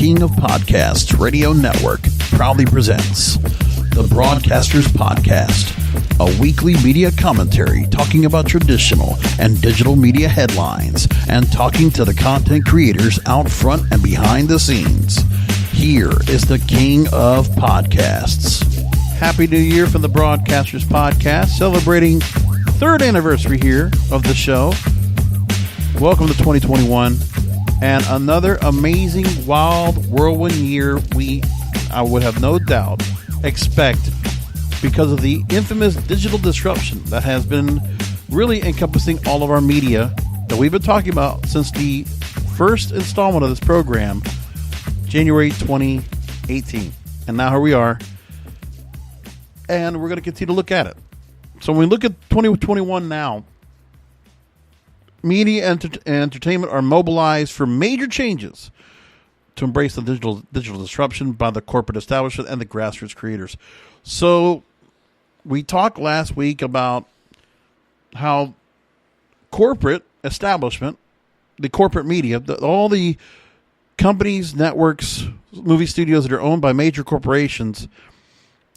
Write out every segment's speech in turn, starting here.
King of Podcasts Radio Network proudly presents the Broadcasters Podcast, a weekly media commentary talking about traditional and digital media headlines and talking to the content creators out front and behind the scenes. Here is the King of Podcasts. Happy New Year from the Broadcasters Podcast, celebrating third anniversary here of the show. Welcome to 2021 and another amazing, wild, whirlwind year I would have no doubt expect because of the infamous digital disruption that has been really encompassing all of our media that we've been talking about since the first installment of this program, January 2018. And now here we are, and we're going to continue to look at it. So when we look at 2021 now, media and entertainment are mobilized for major changes to embrace the digital disruption by the corporate establishment and the grassroots creators. So we talked last week about how corporate establishment, the corporate media, all the companies, networks, movie studios that are owned by major corporations,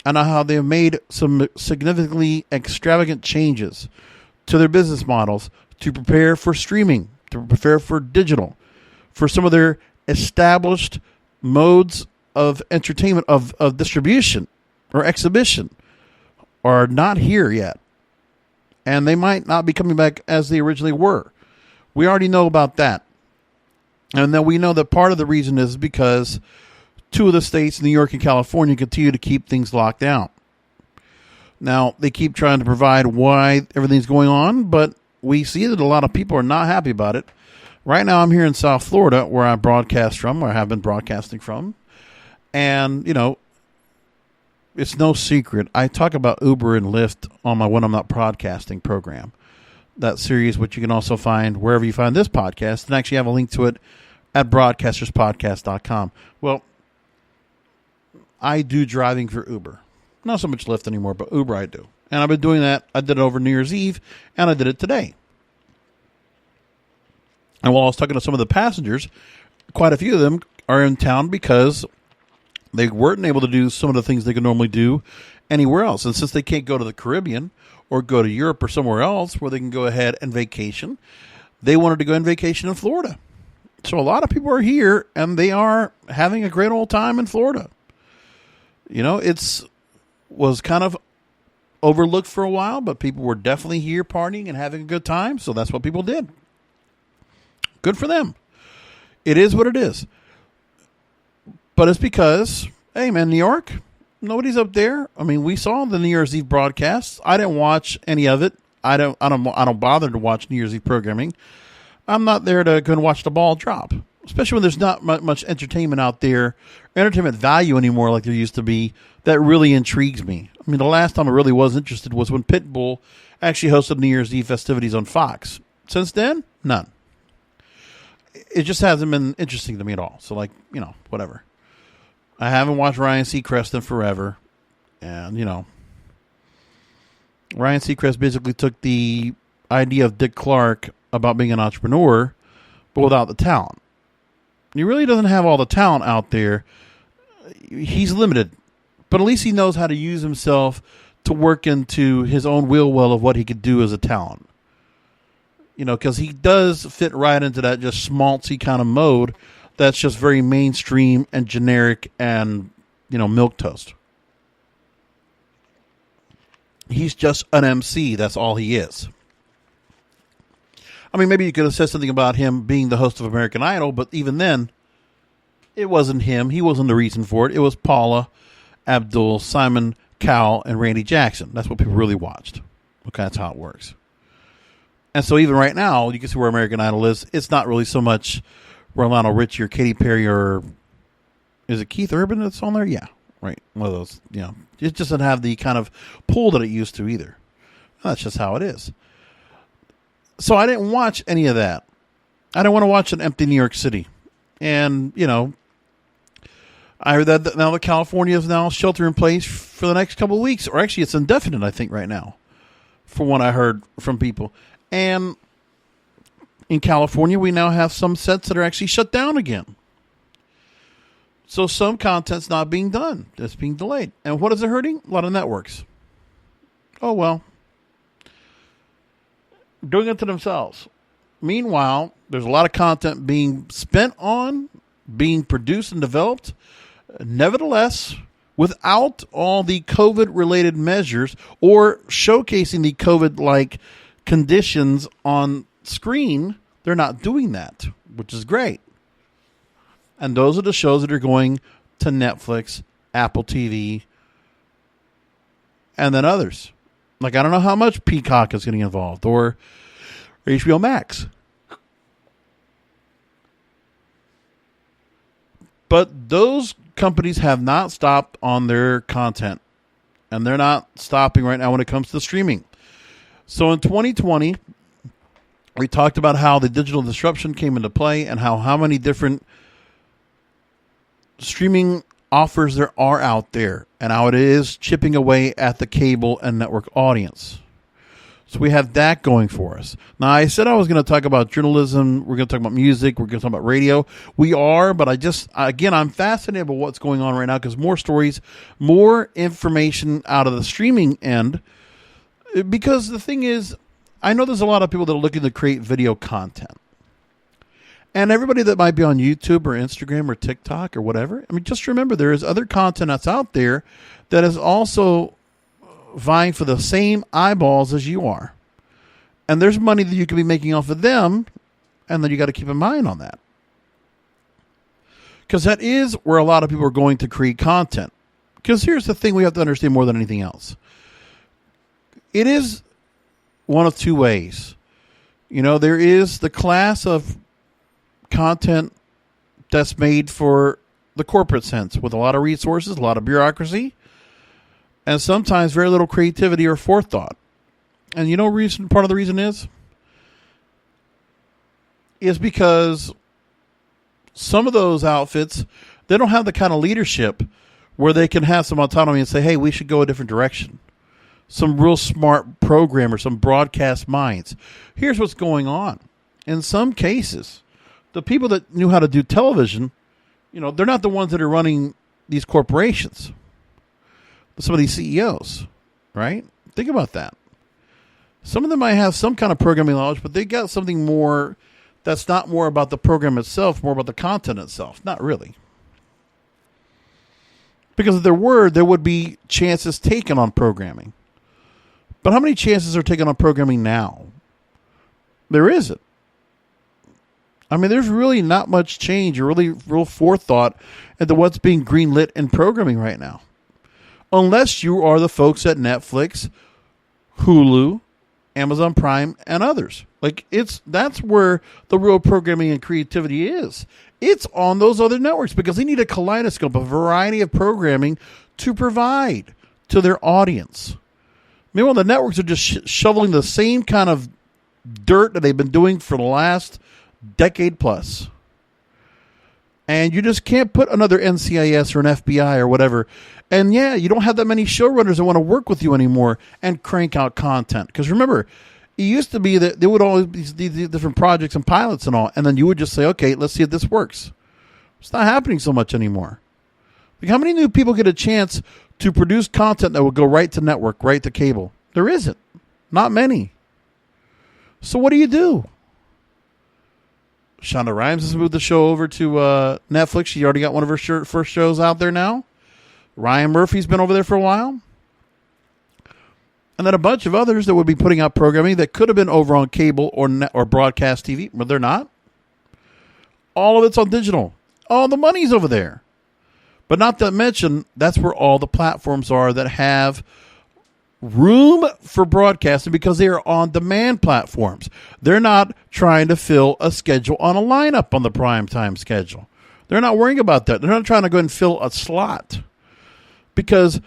and how they have made some significantly extravagant changes to their business models to prepare for streaming, to prepare for digital, for some of their established modes of entertainment, of distribution or exhibition are not here yet. And they might not be coming back as they originally were. We already know about that. And then we know that part of the reason is because two of the states, New York and California, continue to keep things locked down. Now, they keep trying to provide why everything's going on, but we see that a lot of people are not happy about it. Right now, I'm here in South Florida, where I broadcast from, where I have been broadcasting from. And, you know, it's no secret. I talk about Uber and Lyft on my When I'm Not Broadcasting program. That series, which you can also find wherever you find this podcast, and actually have a link to it at broadcasterspodcast.com. Well, I do driving for Uber. Not so much Lyft anymore, but Uber I do. And I've been doing that. I did it over New Year's Eve, and I did it today. And while I was talking to some of the passengers, quite a few of them are in town because they weren't able to do some of the things they could normally do anywhere else. And since they can't go to the Caribbean or go to Europe or somewhere else where they can go ahead and vacation, they wanted to go on vacation in Florida. So a lot of people are here, and they are having a great old time in Florida. You know, was kind of overlooked for a while, but people were definitely here partying and having a good time. So that's what people did. Good for them. It is what it is. But it's because, hey man, New York, nobody's up there. I mean, we saw the New Year's Eve broadcasts. I didn't watch any of it. I don't bother to watch New Year's Eve programming. I'm not there to go and watch the ball drop, especially when there's not much entertainment out there, entertainment value anymore like there used to be. That really intrigues me. I mean, the last time I really was interested was when Pitbull actually hosted New Year's Eve festivities on Fox. Since then, none. It just hasn't been interesting to me at all. So, like, you know, whatever. I haven't watched Ryan Seacrest in forever. And, you know, Ryan Seacrest basically took the idea of Dick Clark about being an entrepreneur, but without the talent. He really doesn't have all the talent out there. He's limited. But at least he knows how to use himself to work into his own will well of what he could do as a talent. You know, because he does fit right into that just schmaltzy kind of mode that's just very mainstream and generic and, you know, milquetoast. He's just an MC. That's all he is. I mean, maybe you could have said something about him being the host of American Idol, but even then, it wasn't him. He wasn't the reason for it. It was Paula Abdul, Simon Cowell, and Randy Jackson. That's what people really watched. Okay, that's how it works. And so even right now, you can see where American Idol is. It's not really so much Lionel Richie or Katy Perry or is it Keith Urban that's on there? Yeah, right. One of those. You know, it just doesn't have the kind of pull that it used to either. That's just how it is. So I didn't watch any of that. I didn't want to watch an empty New York City. And, you know, I heard that now that California is now shelter in place for the next couple of weeks. Or actually, it's indefinite, I think, right now, from what I heard from people. And in California, we now have some sets that are actually shut down again. So some content's not being done. It's being delayed. And what is it hurting? A lot of networks. Oh, well. Doing it to themselves. Meanwhile, there's a lot of content being spent on, being produced and developed. Nevertheless, without all the COVID-related measures or showcasing the COVID-like conditions on screen, they're not doing that, which is great. And those are the shows that are going to Netflix, Apple TV, and then others. Like, I don't know how much Peacock is getting involved or HBO Max. But those companies have not stopped on their content. And they're not stopping right now when it comes to streaming. So in 2020, we talked about how the digital disruption came into play and how many different streaming offers there are out there and how it is chipping away at the cable and network audience. So we have that going for us. Now, I said I was going to talk about journalism. We're going to talk about music. We're going to talk about radio. We are, but I'm fascinated by what's going on right now because more stories, more information out of the streaming end. Because the thing is, I know there's a lot of people that are looking to create video content. And everybody that might be on YouTube or Instagram or TikTok or whatever, I mean, just remember there is other content that's out there that is also vying for the same eyeballs as you are. And there's money that you could be making off of them, and then you got to keep in mind on that. Because that is where a lot of people are going to create content. Because here's the thing we have to understand more than anything else. It is one of two ways. You know, there is the class of content that's made for the corporate sense with a lot of resources, a lot of bureaucracy, and sometimes very little creativity or forethought. And you know, part of the reason is because some of those outfits, they don't have the kind of leadership where they can have some autonomy and say, hey, we should go a different direction. Some real smart programmers, some broadcast minds. Here's what's going on. In some cases, the people that knew how to do television, you know, they're not the ones that are running these corporations. Some of these CEOs, right? Think about that. Some of them might have some kind of programming knowledge, but they got something more that's not more about the program itself, more about the content itself. Not really. Because if there were, there would be chances taken on programming. But how many chances are taken on programming now? There isn't. I mean, there's really not much change or really real forethought into what's being greenlit in programming right now. Unless you are the folks at Netflix, Hulu, Amazon Prime, and others. Like, that's where the real programming and creativity is. It's on those other networks because they need a kaleidoscope, a variety of programming to provide to their audience. Meanwhile, the networks are just shoveling the same kind of dirt that they've been doing for the last decade plus. And you just can't put another NCIS or an FBI or whatever. And yeah, you don't have that many showrunners that want to work with you anymore and crank out content. Because remember, it used to be that there would always be these different projects and pilots and all. And then you would just say, okay, let's see if this works. It's not happening so much anymore. Like, how many new people get a chance to produce content that will go right to network, right to cable? There isn't. Not many. So what do? Shonda Rhimes has moved the show over to Netflix. She already got one of her first shows out there now. Ryan Murphy's been over there for a while. And then a bunch of others that would be putting out programming that could have been over on cable or broadcast TV, but they're not. All of it's on digital. All the money's over there. But not to mention, that's where all the platforms are that have room for broadcasting because they are on-demand platforms. They're not trying to fill a schedule on a lineup on the primetime schedule. They're not worrying about that. They're not trying to go and fill a slot because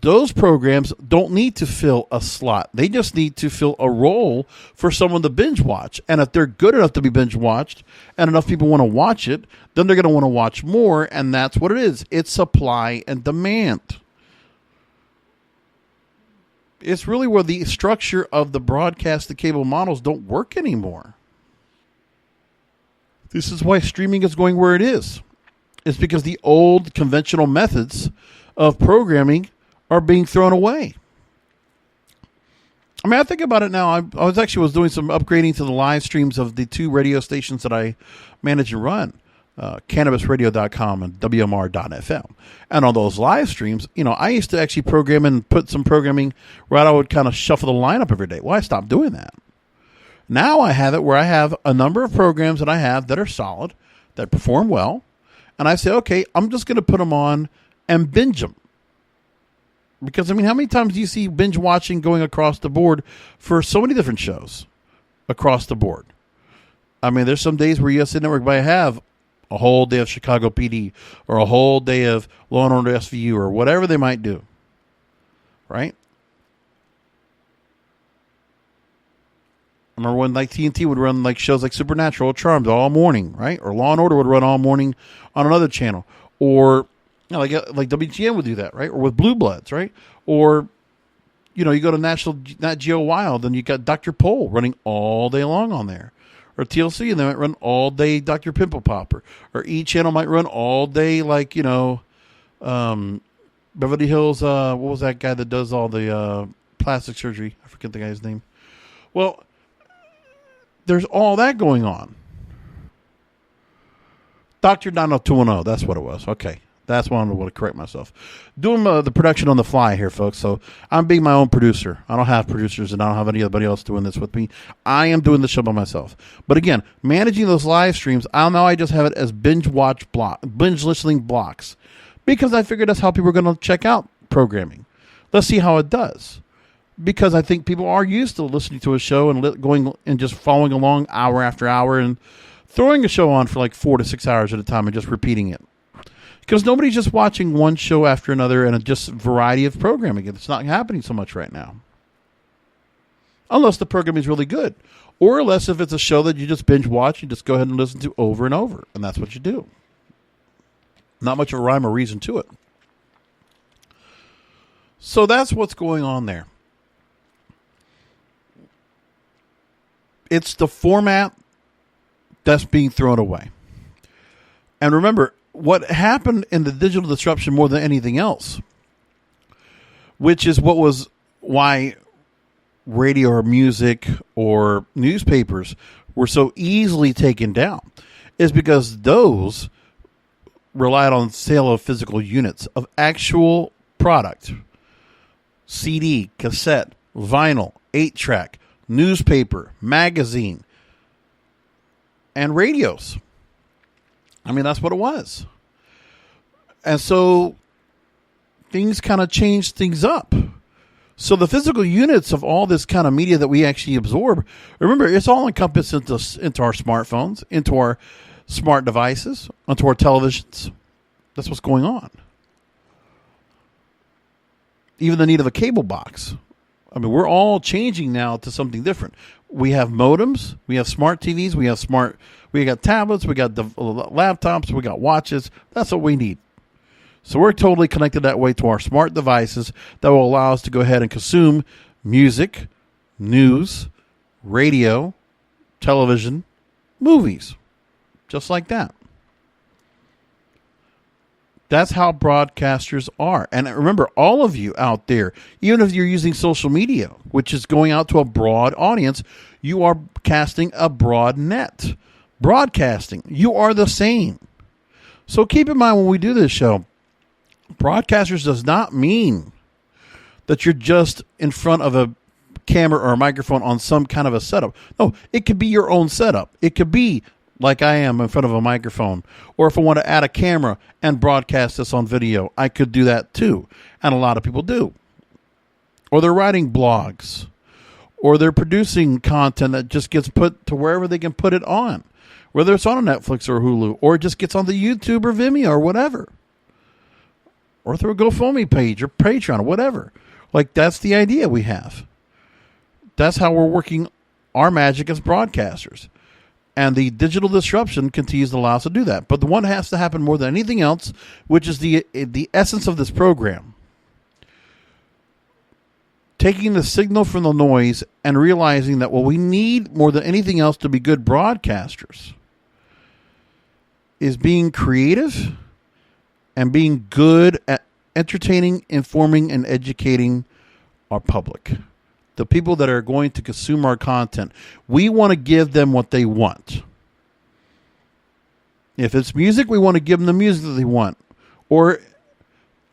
those programs don't need to fill a slot. They just need to fill a role for someone to binge watch. And if they're good enough to be binge watched and enough people want to watch it, then they're going to want to watch more. And that's what it is. It's supply and demand. It's really where the structure of the broadcast to cable models don't work anymore. This is why streaming is going where it is. is because the old conventional methods of programming are being thrown away. I mean, I think about it now. I was doing some upgrading to the live streams of the two radio stations that I manage and run, cannabisradio.com and WMR.fm. And on those live streams, I used to actually program and put some programming where I would kind of shuffle the lineup every day. Well, I stopped doing that. Now I have it where I have a number of programs that I have that are solid, that perform well. And I say, okay, I'm just going to put them on and binge them. Because, how many times do you see binge watching going across the board for so many different shows across the board? There's some days where USA Network might have a whole day of Chicago PD or a whole day of Law and Order SVU or whatever they might do. Right? I remember when TNT would run shows like Supernatural or Charmed all morning, right? Or Law and Order would run all morning on another channel. Or like WGN would do that, right? Or with Blue Bloods, right? Or, you go to Nat Geo Wild and you got Dr. Pole running all day long on there. Or TLC and they might run all day Dr. Pimple Popper. Or E! Channel might run all day Beverly Hills, what was that guy that does all the plastic surgery? I forget the guy's name. Well, there's all that going on. Dr. 90210, that's what it was. Okay. That's why I want to correct myself. Doing the production on the fly here, folks. So I'm being my own producer. I don't have producers and I don't have anybody else doing this with me. I am doing the show by myself. But again, managing those live streams, I just have it as binge listening blocks. Because I figured that's how people are going to check out programming. Let's see how it does. Because I think people are used to listening to a show and going and just following along hour after hour and throwing a show on for 4 to 6 hours at a time and just repeating it. Because nobody's just watching one show after another and just variety of programming. It's not happening so much right now. Unless the programming is really good. Or unless if it's a show that you just binge watch, you just go ahead and listen to over and over. And that's what you do. Not much of a rhyme or reason to it. So that's what's going on there. It's the format that's being thrown away. And remember, what happened in the digital disruption more than anything else, which is why radio or music or newspapers were so easily taken down, is because those relied on sale of physical units of actual product. CD, cassette, vinyl, 8-track, newspaper, magazine, and radios. That's what it was. And so things kind of changed things up. So the physical units of all this kind of media that we actually absorb, remember, it's all encompassed into our smartphones, into our smart devices, onto our televisions. That's what's going on. Even the need of a cable box. We're all changing now to something different. We have modems, we have smart TVs, we got tablets, we got laptops, we got watches. That's what we need. So we're totally connected that way to our smart devices that will allow us to go ahead and consume music, news, radio, television, movies. Just like that. That's how broadcasters are. And remember, all of you out there, even if you're using social media, which is going out to a broad audience, you are casting a broad net. Broadcasting, you are the same. So keep in mind when we do this show, broadcasters does not mean that you're just in front of a camera or a microphone on some kind of a setup. No, it could be your own setup. It could be like I am in front of a microphone. Or if I want to add a camera and broadcast this on video, I could do that too. And a lot of people do. Or they're writing blogs. Or they're producing content that just gets put to wherever they can put it on. Whether it's on a Netflix or Hulu. Or it just gets on the YouTube or Vimeo or whatever. Or through a GoFundMe page or Patreon or whatever. That's the idea we have. That's how we're working our magic as broadcasters. And the digital disruption continues to allow us to do that. But the one has to happen more than anything else, which is the essence of this program. Taking the signal from the noise and realizing that what we need more than anything else to be good broadcasters is being creative and being good at entertaining, informing, and educating our public. The people that are going to consume our content. We want to give them what they want. If it's music, we want to give them the music that they want. Or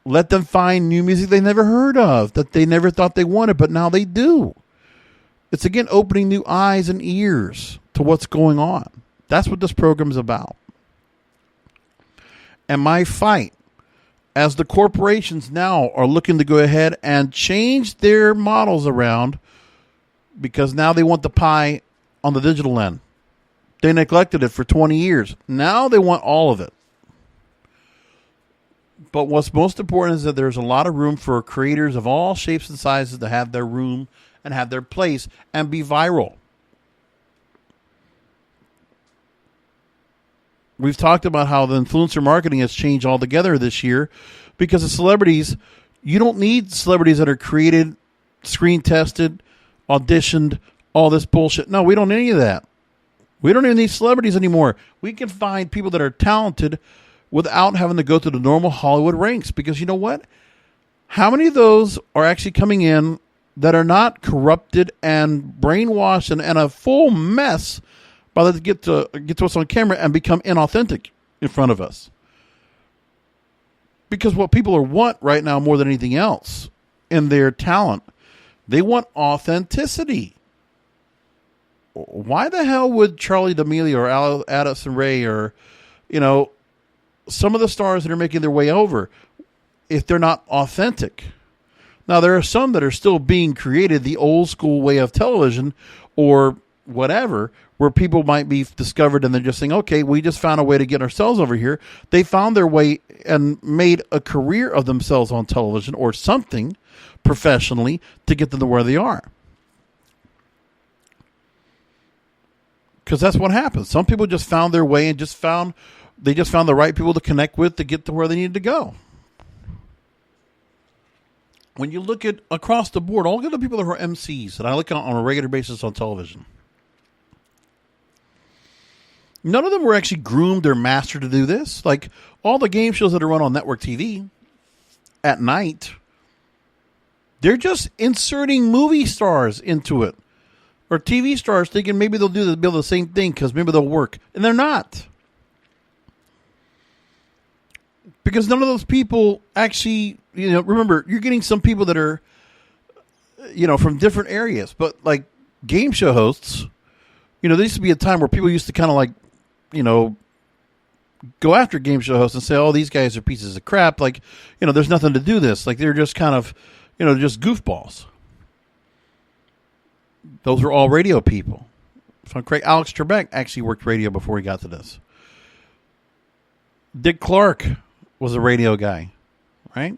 let them find new music they never heard of, that they never thought they wanted, but now they do. It's, again, opening new eyes and ears to what's going on. That's what this program is about. And my fight, as the corporations now are looking to go ahead and change their models around, because now they want the pie on the digital end. They neglected it for 20 years. Now they want all of it. But what's most important is that there's a lot of room for creators of all shapes and sizes to have their room and have their place and be viral. We've talked about how the influencer marketing has changed altogether this year because of celebrities. You don't need celebrities that are created, screen tested, auditioned, all this bullshit. No, we don't need any of that. We don't even need celebrities anymore. We can find people that are talented without having to go through the normal Hollywood ranks. Because you know what? How many of those are actually coming in that are not corrupted and brainwashed and a full mess by the get to us on camera and become inauthentic in front of us? Because what people want right now more than anything else in their talent, they want authenticity. Why the hell would Charlie D'Amelio or Addison Rae or, some of the stars that are making their way over, if they're not authentic? Now, there are some that are still being created the old school way of television or whatever, where people might be discovered and they're just saying, okay, we just found a way to get ourselves over here. They found their way and made a career of themselves on television or something professionally to get them to where they are. Because that's what happens. Some people just found their way and they just found the right people to connect with to get to where they needed to go. When you look at across the board, all of the people that are MCs that I look at on a regular basis on television, none of them were actually groomed or mastered to do this. Like all the game shows that are run on network TV at night, they're just inserting movie stars into it. Or TV stars thinking maybe they'll do the same thing because maybe they'll work. And they're not. Because none of those people actually, remember, you're getting some people that are, from different areas. But like game show hosts, there used to be a time where people used to kind of like, go after game show hosts and say, oh, these guys are pieces of crap. Like, there's nothing to do this. Like they're just kind of, just goofballs. Those were all radio people. If I'm correct, Alex Trebek actually worked radio before he got to this. Dick Clark was a radio guy, right?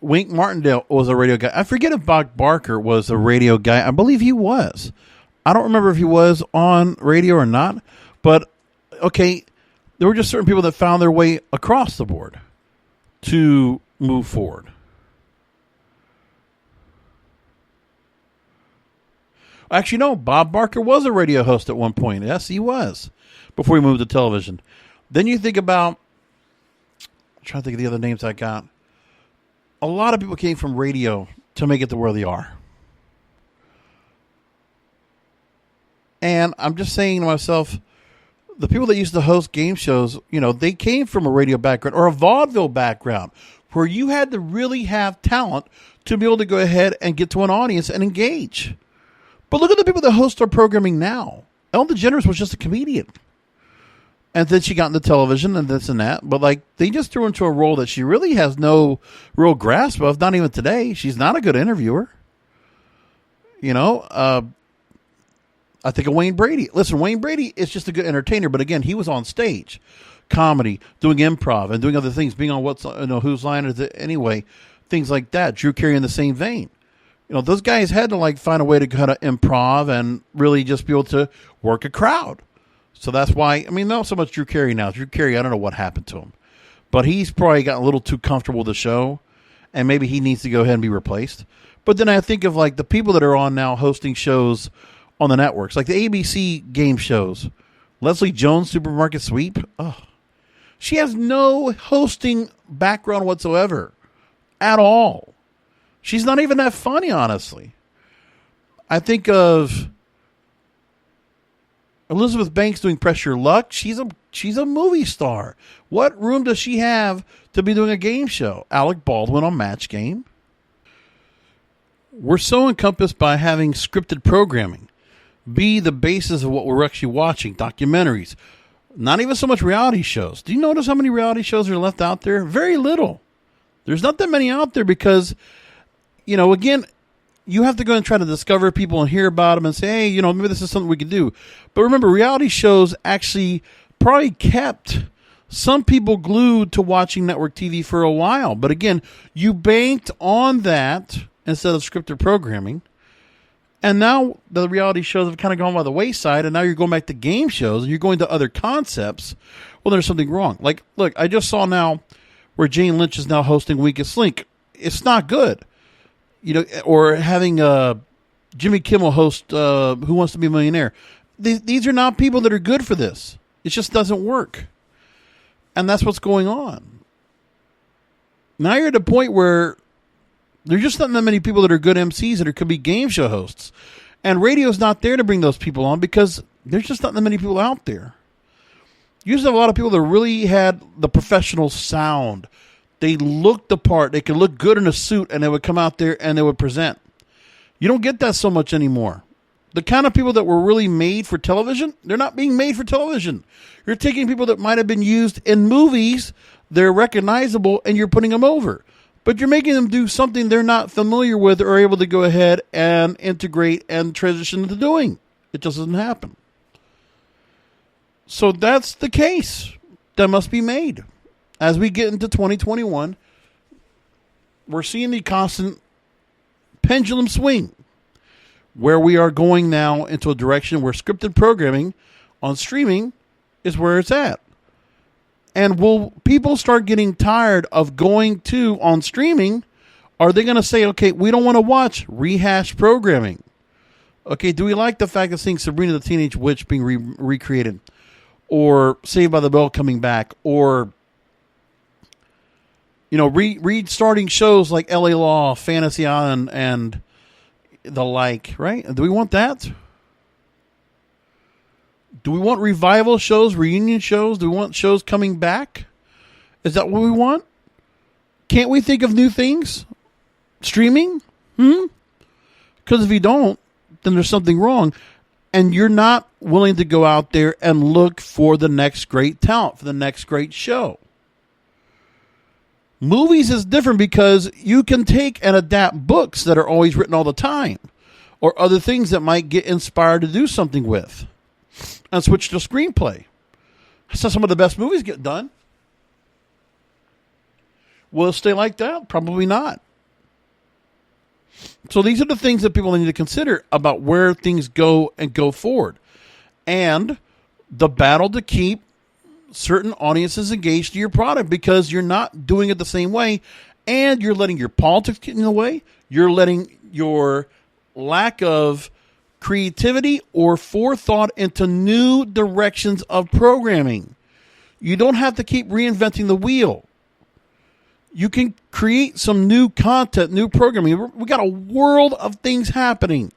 Wink Martindale was a radio guy. I forget if Bob Barker was a radio guy. I believe he was. I don't remember if he was on radio or not. But, okay, there were just certain people that found their way across the board to move forward. Actually, no, Bob Barker was a radio host at one point. Yes, he was, before he moved to television. Then you think about, I'm trying to think of the other names I got. A lot of people came from radio to make it to where they are. And I'm just saying to myself, the people that used to host game shows, they came from a radio background or a vaudeville background where you had to really have talent to be able to go ahead and get to an audience and engage. But look at the people that host our programming now. Ellen DeGeneres was just a comedian. And then she got into television and this and that. But, they just threw her into a role that she really has no real grasp of, not even today. She's not a good interviewer. I think of Wayne Brady. Listen, Wayne Brady is just a good entertainer. But, again, he was on stage, comedy, doing improv, and doing other things, being on Whose Line Is It Anyway, things like that. Drew Carey in the same vein. Those guys had to find a way to kind of improv and really just be able to work a crowd. So that's why, not so much Drew Carey now. Drew Carey, I don't know what happened to him. But he's probably gotten a little too comfortable with the show. And maybe he needs to go ahead and be replaced. But then I think of the people that are on now hosting shows on the networks. Like the ABC game shows. Leslie Jones Supermarket Sweep. Oh, She has no hosting background whatsoever at all. She's not even that funny, honestly. I think of Elizabeth Banks doing Press Your Luck. She's a movie star. What room does she have to be doing a game show? Alec Baldwin on Match Game. We're so encompassed by having scripted programming be the basis of what we're actually watching. Documentaries. Not even so much reality shows. Do you notice how many reality shows are left out there? Very little. There's not that many out there because, again, you have to go and try to discover people and hear about them and say, hey, maybe this is something we could do. But remember, reality shows actually probably kept some people glued to watching network TV for a while. But again, you banked on that instead of scripted programming. And now the reality shows have kind of gone by the wayside, and now you're going back to game shows, and you're going to other concepts. Well, there's something wrong. Like, look, I just saw now where Jane Lynch is now hosting Weakest Link. It's not good. Or having Jimmy Kimmel host Who Wants to Be a Millionaire. These are not people that are good for this. It just doesn't work. And that's what's going on. Now you're at a point where there's just not that many people that are good MCs that could be game show hosts. And radio's not there to bring those people on because there's just not that many people out there. You used to have a lot of people that really had the professional sound. They looked the part. They could look good in a suit, and they would come out there and they would present. You don't get that so much anymore. The kind of people that were really made for television, they're not being made for television. You're taking people that might have been used in movies, they're recognizable, and you're putting them over. But you're making them do something they're not familiar with or able to go ahead and integrate and transition into doing. It just doesn't happen. So that's the case that must be made. As we get into 2021, we're seeing the constant pendulum swing where we are going now into a direction where scripted programming on streaming is where it's at. And will people start getting tired of going to on streaming? Are they going to say, okay, we don't want to watch rehashed programming? Okay, do we like the fact of seeing Sabrina the Teenage Witch being recreated? Or Saved by the Bell coming back? Or, restarting shows like LA Law, Fantasy Island, and the like, right? Do we want that? Do we want revival shows, reunion shows? Do we want shows coming back? Is that what we want? Can't we think of new things? Streaming? Because if you don't, then there's something wrong. And you're not willing to go out there and look for the next great talent, for the next great show. Movies is different because you can take and adapt books that are always written all the time, or other things that might get inspired to do something with, and switch to screenplay. That's how some of the best movies get done. Will it stay like that? Probably not. So these are the things that people need to consider about where things go and go forward. And the battle to keep certain audiences engaged to your product, because you're not doing it the same way, and you're letting your politics get in the way. You're letting your lack of creativity or forethought into new directions of programming. You don't have to keep reinventing the wheel. You can create some new content, new programming. We got a world of things happening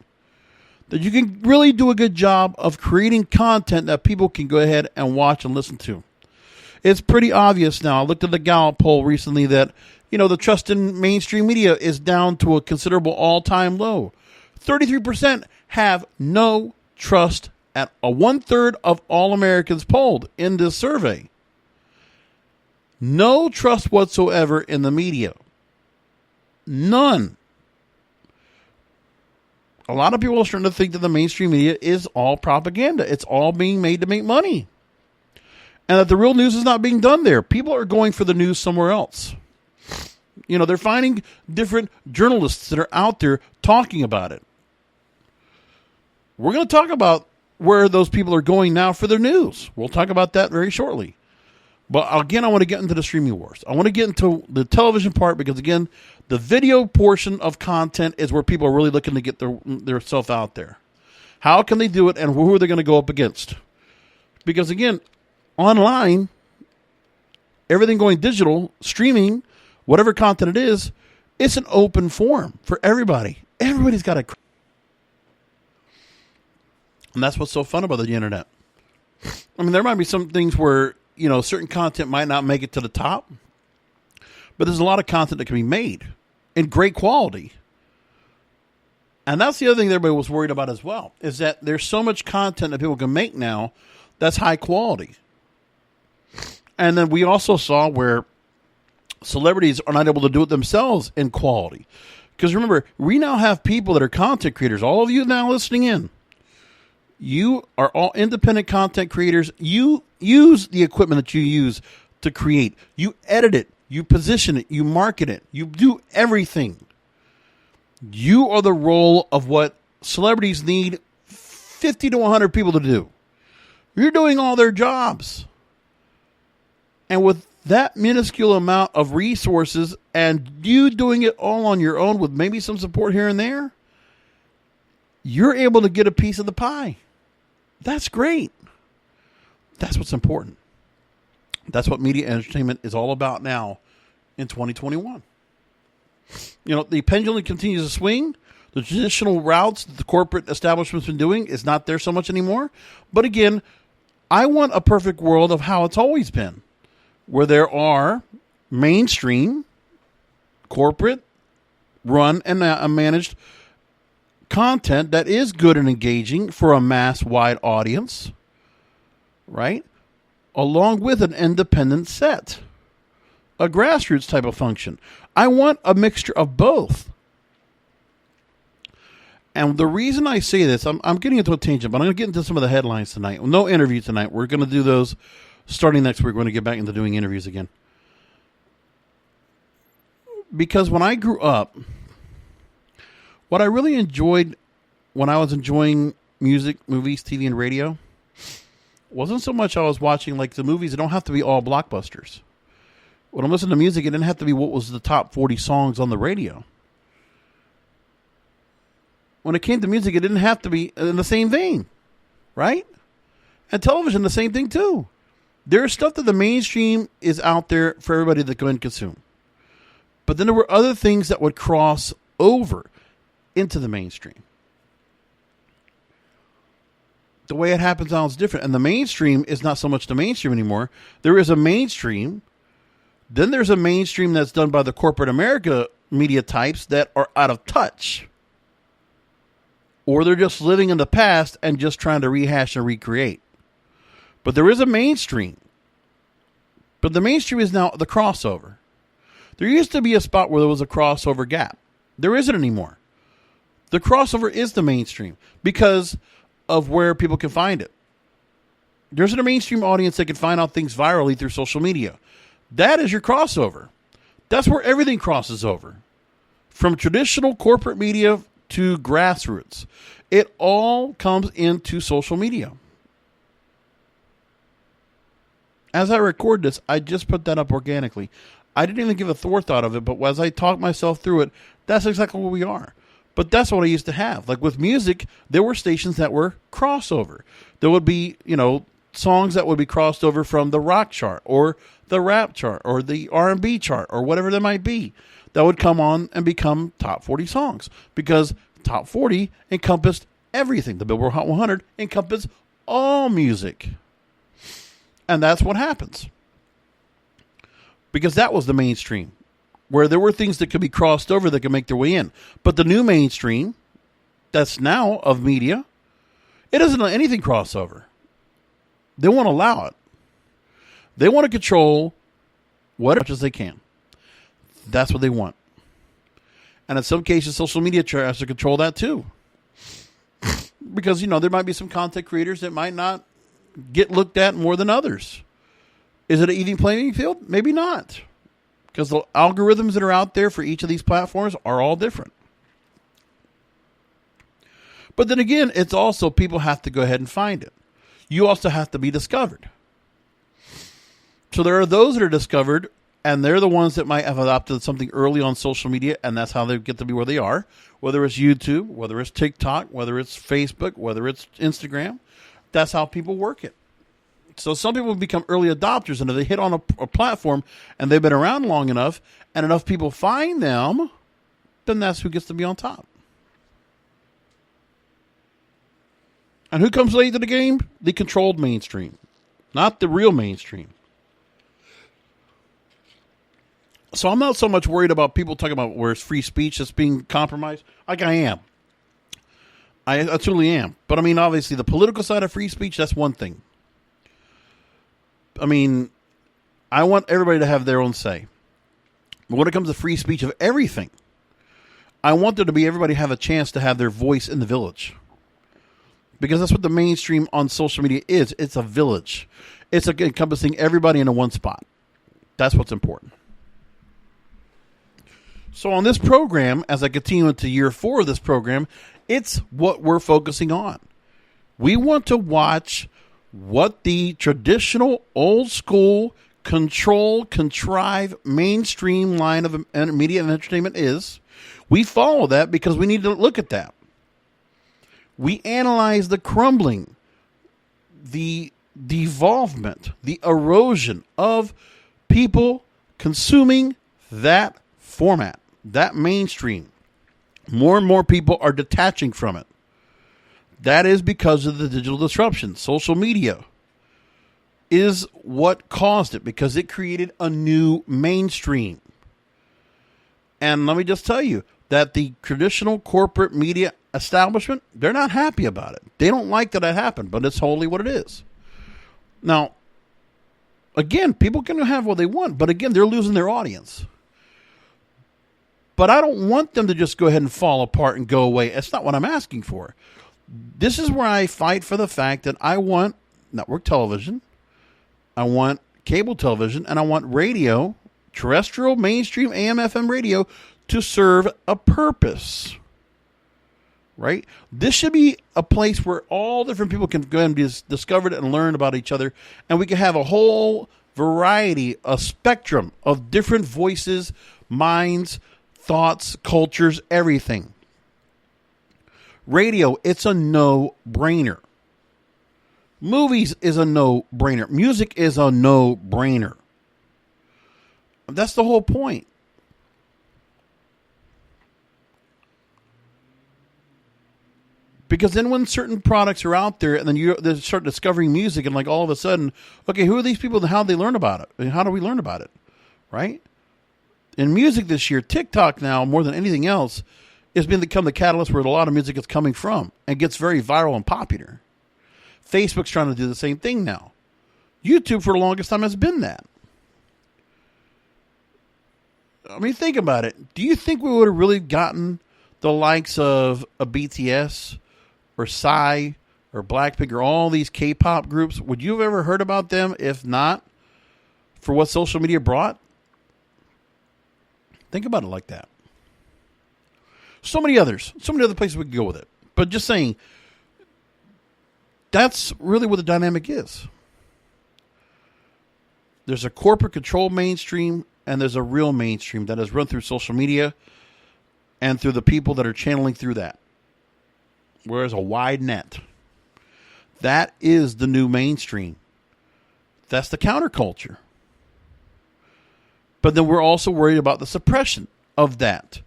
that you can really do a good job of creating content that people can go ahead and watch and listen to. It's pretty obvious now. I looked at the Gallup poll recently that, the trust in mainstream media is down to a considerable all-time low. 33% have no trust at a 1/3 of all Americans polled in this survey. No trust whatsoever in the media. None. A lot of people are starting to think that the mainstream media is all propaganda. It's all being made to make money. And that the real news is not being done there. People are going for the news somewhere else. They're finding different journalists that are out there talking about it. We're going to talk about where those people are going now for their news. We'll talk about that very shortly. But again, I want to get into the streaming wars. I want to get into the television part because, again, the video portion of content is where people are really looking to get their stuff out there. How can they do it, and who are they going to go up against? Because, again, online, everything going digital, streaming, whatever content it is, it's an open forum for everybody. Everybody's got a... And that's what's so fun about the internet. I mean, there might be some things where, certain content might not make it to the top, but there's a lot of content that can be made in great quality. And that's the other thing everybody was worried about as well, is that there's so much content that people can make now that's high quality. And then we also saw where celebrities are not able to do it themselves in quality. Because remember, we now have people that are content creators. All of you now listening in, you are all independent content creators. You use the equipment that you use to create. You edit it. You position it. You market it. You do everything. You are the role of what celebrities need 50 to 100 people to do. You're doing all their jobs. And with that minuscule amount of resources and you doing it all on your own with maybe some support here and there, you're able to get a piece of the pie. That's great. That's what's important. That's what media entertainment is all about now in 2021. The pendulum continues to swing. The traditional routes that the corporate establishment's been doing is not there so much anymore. But again, I want a perfect world of how it's always been, where there are mainstream, corporate, run and managed content that is good and engaging for a mass-wide audience, right? Along with an independent set, a grassroots type of function. I want a mixture of both. And the reason I say this, I'm getting into a tangent, but I'm going to get into some of the headlines tonight. No interview tonight. We're going to do those starting next week. We're going to get back into doing interviews again. Because when I grew up, what I really enjoyed when I was enjoying music, movies, TV, and radio wasn't so much I was watching like the movies. They don't have to be all blockbusters. When I'm listening to music, it didn't have to be what was the top 40 songs on the radio. When it came to music, it didn't have to be in the same vein, right? And television, the same thing too. There's stuff that the mainstream is out there for everybody to go and consume. But then there were other things that would cross over into the mainstream. The way it happens now is different. And the mainstream is not so much the mainstream anymore. There is a mainstream. Then there's a mainstream that's done by the corporate America media types that are out of touch. Or they're just living in the past and just trying to rehash and recreate. But there is a mainstream. But the mainstream is now the crossover. There used to be a spot where there was a crossover gap. There isn't anymore. The crossover is the mainstream because of where people can find it. There's a mainstream audience that can find out things virally through social media. That is your crossover. That's where everything crosses over. From traditional corporate media to grassroots. It all comes into social media. As I record this, I just put that up organically. I didn't even give a thought of it, but as I talk myself through it, that's exactly where we are. But that's what I used to have. Like with music, there were stations that were crossover. There would be, songs that would be crossed over from the rock chart or the rap chart or the R&B chart or whatever that might be that would come on and become top 40 songs because top 40 encompassed everything. The Billboard Hot 100 encompassed all music. And that's what happens. Because that was the mainstream, where there were things that could be crossed over that could make their way in. But the new mainstream, that's now of media, it doesn't let anything cross over. They won't allow it. They want to control what as much as they can. That's what they want. And in some cases, social media tries to control that too. Because, there might be some content creators that might not get looked at more than others. Is it an even playing field? Maybe not. Because the algorithms that are out there for each of these platforms are all different. But then again, it's also people have to go ahead and find it. You also have to be discovered. So there are those that are discovered, and they're the ones that might have adopted something early on social media, and that's how they get to be where they are. Whether it's YouTube, whether it's TikTok, whether it's Facebook, whether it's Instagram. That's how people work it. So some people become early adopters, and if they hit on a platform and they've been around long enough and enough people find them, then that's who gets to be on top. And who comes late to the game? The controlled mainstream, not the real mainstream. So I'm not so much worried about people talking about where it's free speech that's being compromised. Like I am. I truly am. But I mean, obviously, the political side of free speech, that's one thing. I mean, I want everybody to have their own say. But when it comes to free speech of everything, I want there to be everybody have a chance to have their voice in the village. Because that's what the mainstream on social media is. It's a village. It's encompassing everybody into one spot. That's what's important. So on this program, as I continue into year 4 of this program, it's what we're focusing on. We want to watch what the traditional, old school, contrive, mainstream line of media and entertainment is. We follow that because we need to look at that. We analyze the crumbling, the devolvement, the erosion of people consuming that format, that mainstream. More and more people are detaching from it. That is because of the digital disruption. Social media is what caused it because it created a new mainstream. And let me just tell you that the traditional corporate media establishment, they're not happy about it. They don't like that it happened, but it's wholly what it is. Now, again, people can have what they want, but again, they're losing their audience. But I don't want them to just go ahead and fall apart and go away. That's not what I'm asking for. This is where I fight for the fact that I want network television, I want cable television, and I want radio, terrestrial, mainstream, AM, FM radio, to serve a purpose. Right? This should be a place where all different people can go and be discovered and learn about each other, and we can have a whole variety, a spectrum of different voices, minds, thoughts, cultures, everything. Radio, it's a no-brainer. Movies is a no-brainer. Music is a no-brainer. That's the whole point. Because then when certain products are out there and then they start discovering music and like all of a sudden, okay, who are these people and how do they learn about it? And how do we learn about it? Right? In music this year, TikTok now, more than anything else, has become the catalyst where a lot of music is coming from and gets very viral and popular. Facebook's trying to do the same thing now. YouTube for the longest time has been that. I mean, think about it. Do you think we would have really gotten the likes of a BTS or Psy or Blackpink or all these K-pop groups? Would you have ever heard about them if not for what social media brought? Think about it like that. So many other places we could go with it. But just saying, that's really what the dynamic is. There's a corporate control mainstream and there's a real mainstream that is run through social media and through the people that are channeling through that. Whereas a wide net. That is the new mainstream. That's the counterculture. But then we're also worried about the suppression of that,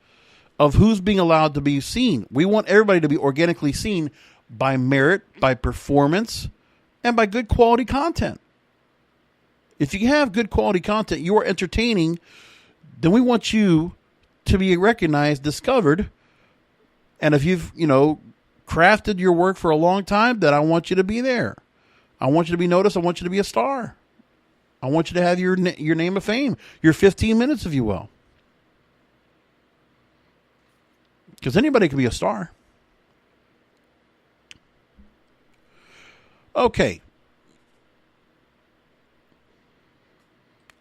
of who's being allowed to be seen. We want everybody to be organically seen by merit, by performance, and by good quality content. If you have good quality content, you are entertaining, then we want you to be recognized, discovered. And if you've, crafted your work for a long time, then I want you to be there. I want you to be noticed. I want you to be a star. I want you to have your name of fame, your 15 minutes, if you will. Because anybody can be a star. Okay.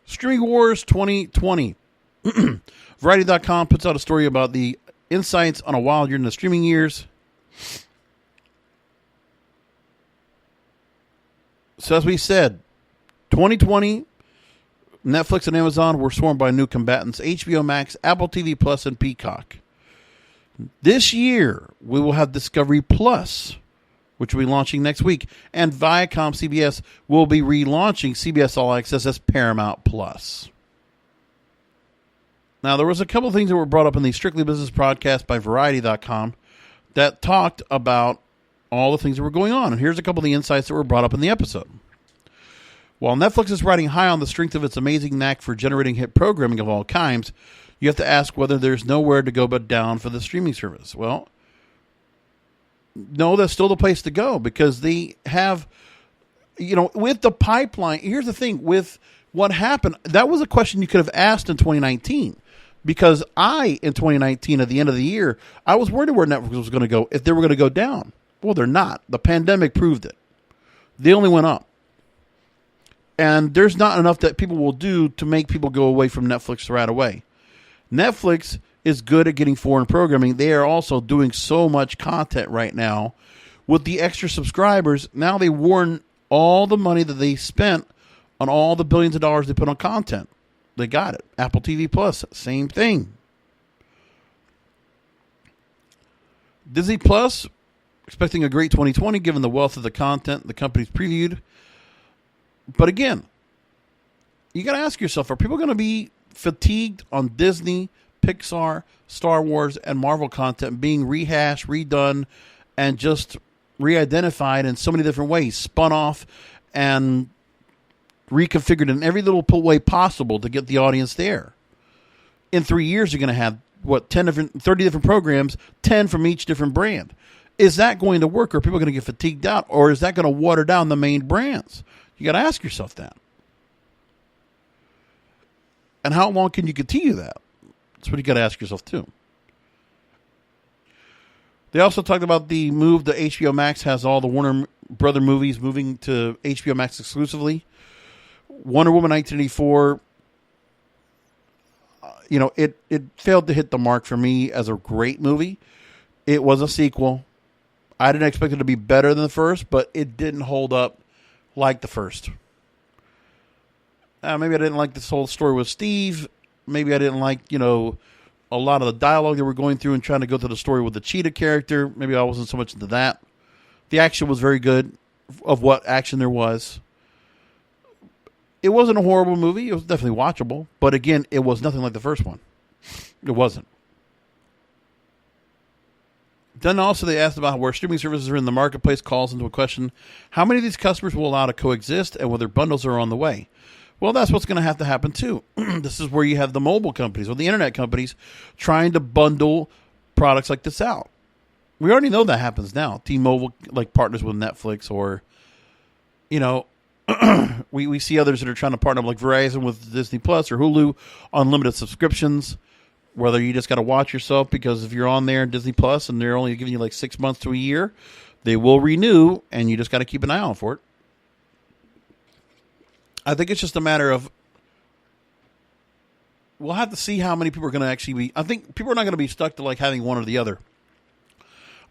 Streaming Wars 2020. Variety.com puts out a story about the insights on a wild year in the streaming years. So as we said, 2020, Netflix and Amazon were swarmed by new combatants, HBO Max, Apple TV Plus, and Peacock. This year, we will have Discovery Plus which will be launching next week. And Viacom CBS will be relaunching CBS All Access as Paramount Plus. Now, there was a couple of things that were brought up in the Strictly Business broadcast by Variety.com that talked about all the things that were going on. And here's a couple of the insights that were brought up in the episode. While Netflix is riding high on the strength of its amazing knack for generating hit programming of all kinds, you have to ask whether there's nowhere to go but down for the streaming service. Well, no, that's still the place to go because they have, with the pipeline. Here's the thing with what happened. That was a question you could have asked in 2019 because in 2019, at the end of the year, I was worried where Netflix was going to go, if they were going to go down. Well, they're not. The pandemic proved it. They only went up. And there's not enough that people will do to make people go away from Netflix right away. Netflix is good at getting foreign programming. They are also doing so much content right now. With the extra subscribers, now they warn all the money that they spent on all the billions of dollars they put on content. They got it. Apple TV Plus, same thing. Disney Plus, expecting a great 2020 given the wealth of the content the company's previewed. But again, you got to ask yourself, are people going to be fatigued on Disney, Pixar, Star Wars, and Marvel content being rehashed, redone, and just re-identified in so many different ways, spun off and reconfigured in every little way possible to get the audience there? In 3 years, you're going to have, 30 different programs, 10 from each different brand. Is that going to work, or are people going to get fatigued out, or is that going to water down the main brands? You got to ask yourself that. And how long can you continue that? That's what you got to ask yourself too. They also talked about the move to HBO Max has all the Warner Brother movies moving to HBO Max exclusively. Wonder Woman 1984, it failed to hit the mark for me as a great movie. It was a sequel. I didn't expect it to be better than the first, but it didn't hold up like the first. Maybe I didn't like this whole story with Steve. Maybe I didn't like, a lot of the dialogue that we're going through and trying to go through the story with the Cheetah character. Maybe I wasn't so much into that. The action was very good of what action there was. It wasn't a horrible movie. It was definitely watchable. But again, it was nothing like the first one. It wasn't. Then also they asked about where streaming services are in the marketplace calls into a question, how many of these customers will allow to coexist and whether bundles are on the way? Well, that's what's going to have to happen too. This is where you have the mobile companies or the internet companies trying to bundle products like this out. We already know that happens now. T-Mobile partners with Netflix, or, we see others that are trying to partner like Verizon with Disney Plus or Hulu, unlimited subscriptions. Whether you just got to watch yourself, because if you're on there in Disney Plus and they're only giving you 6 months to a year, they will renew, and you just got to keep an eye out for it. I think it's just a matter of, we'll have to see how many people are going to actually be. I think people are not going to be stuck to having one or the other.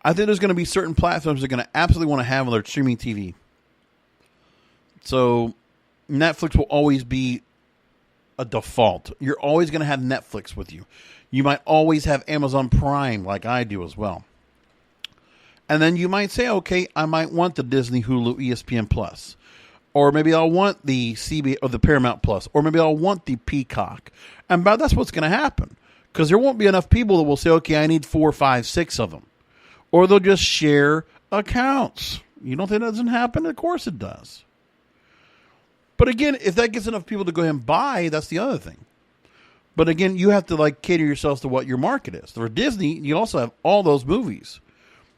I think there's going to be certain platforms that are going to absolutely want to have on their streaming TV. So Netflix will always be a default. You're always going to have Netflix with you. You might always have Amazon Prime like I do as well. And then you might say, okay, I might want the Disney, Hulu, ESPN Plus. Or maybe I'll want the CB or the Paramount Plus. Or maybe I'll want the Peacock. And that's what's going to happen. Because there won't be enough people that will say, okay, I need 4, 5, 6 of them. Or they'll just share accounts. You don't think that doesn't happen? Of course it does. But again, if that gets enough people to go ahead and buy, that's the other thing. But again, you have to cater yourselves to what your market is. For Disney, you also have all those movies,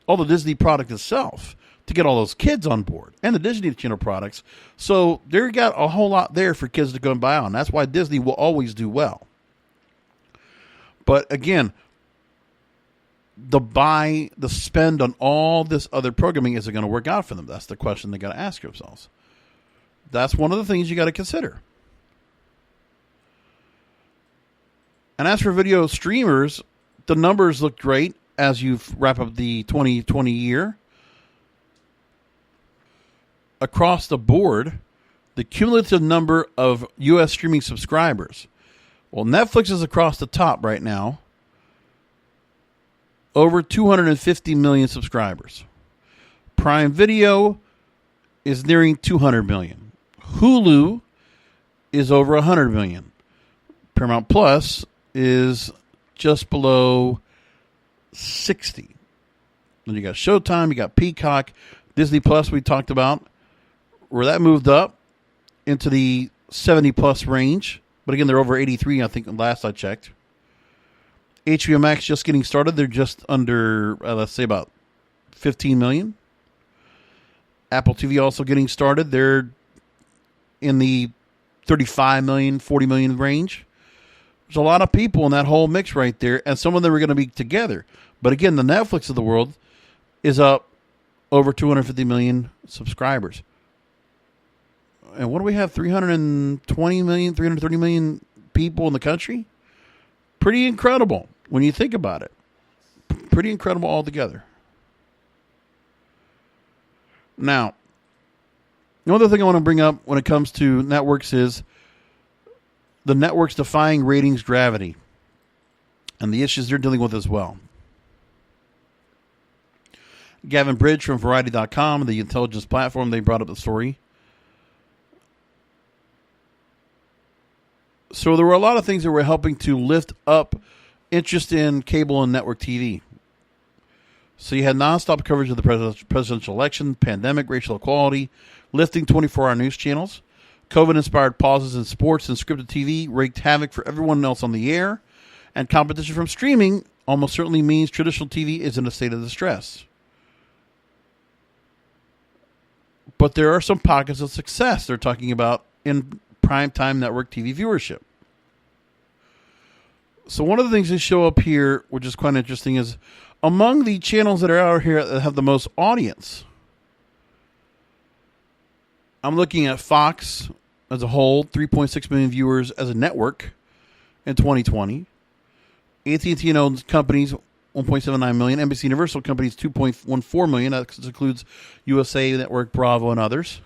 all the Disney product itself, to get all those kids on board, and the Disney Channel products. So they got a whole lot there for kids to go and buy on. That's why Disney will always do well. But again, the spend on all this other programming, is it going to work out for them? That's the question they got to ask themselves. That's one of the things you got to consider. And as for video streamers, the numbers look great as you wrap up the 2020 year. Across the board, the cumulative number of U.S. streaming subscribers. Well, Netflix is across the top right now. Over 250 million subscribers. Prime Video is nearing 200 million. Hulu is over 100 million. Paramount Plus is just below 60. Then you got Showtime, you got Peacock, Disney Plus we talked about, where that moved up into the 70 plus range. But again, they're over 83, I think, last I checked. HBO Max just getting started. They're just under, let's say, about 15 million. Apple TV also getting started. They're in the 35 million, 40 million range. There's a lot of people in that whole mix right there, and some of them are going to be together. But again, the Netflix of the world is up over 250 million subscribers. And what do we have? 320 million, 330 million people in the country? Pretty incredible when you think about it. Pretty incredible altogether. Now, the other thing I want to bring up when it comes to networks is the networks defying ratings gravity and the issues they're dealing with as well. Gavin Bridge from Variety.com, the intelligence platform, they brought up the story. So there were a lot of things that were helping to lift up interest in cable and network TV. So you had nonstop coverage of the presidential election, pandemic, racial equality, lifting 24-hour news channels. COVID-inspired pauses in sports and scripted TV wreaked havoc for everyone else on the air. And competition from streaming almost certainly means traditional TV is in a state of distress. But there are some pockets of success they're talking about in primetime network TV viewership. So one of the things that show up here, which is quite interesting, is among the channels that are out here that have the most audience, I'm looking at Fox as a whole, 3.6 million viewers as a network in 2020. AT&T and owned companies, 1.79 million. NBC Universal companies, 2.14 million. That includes USA Network, Bravo, and others.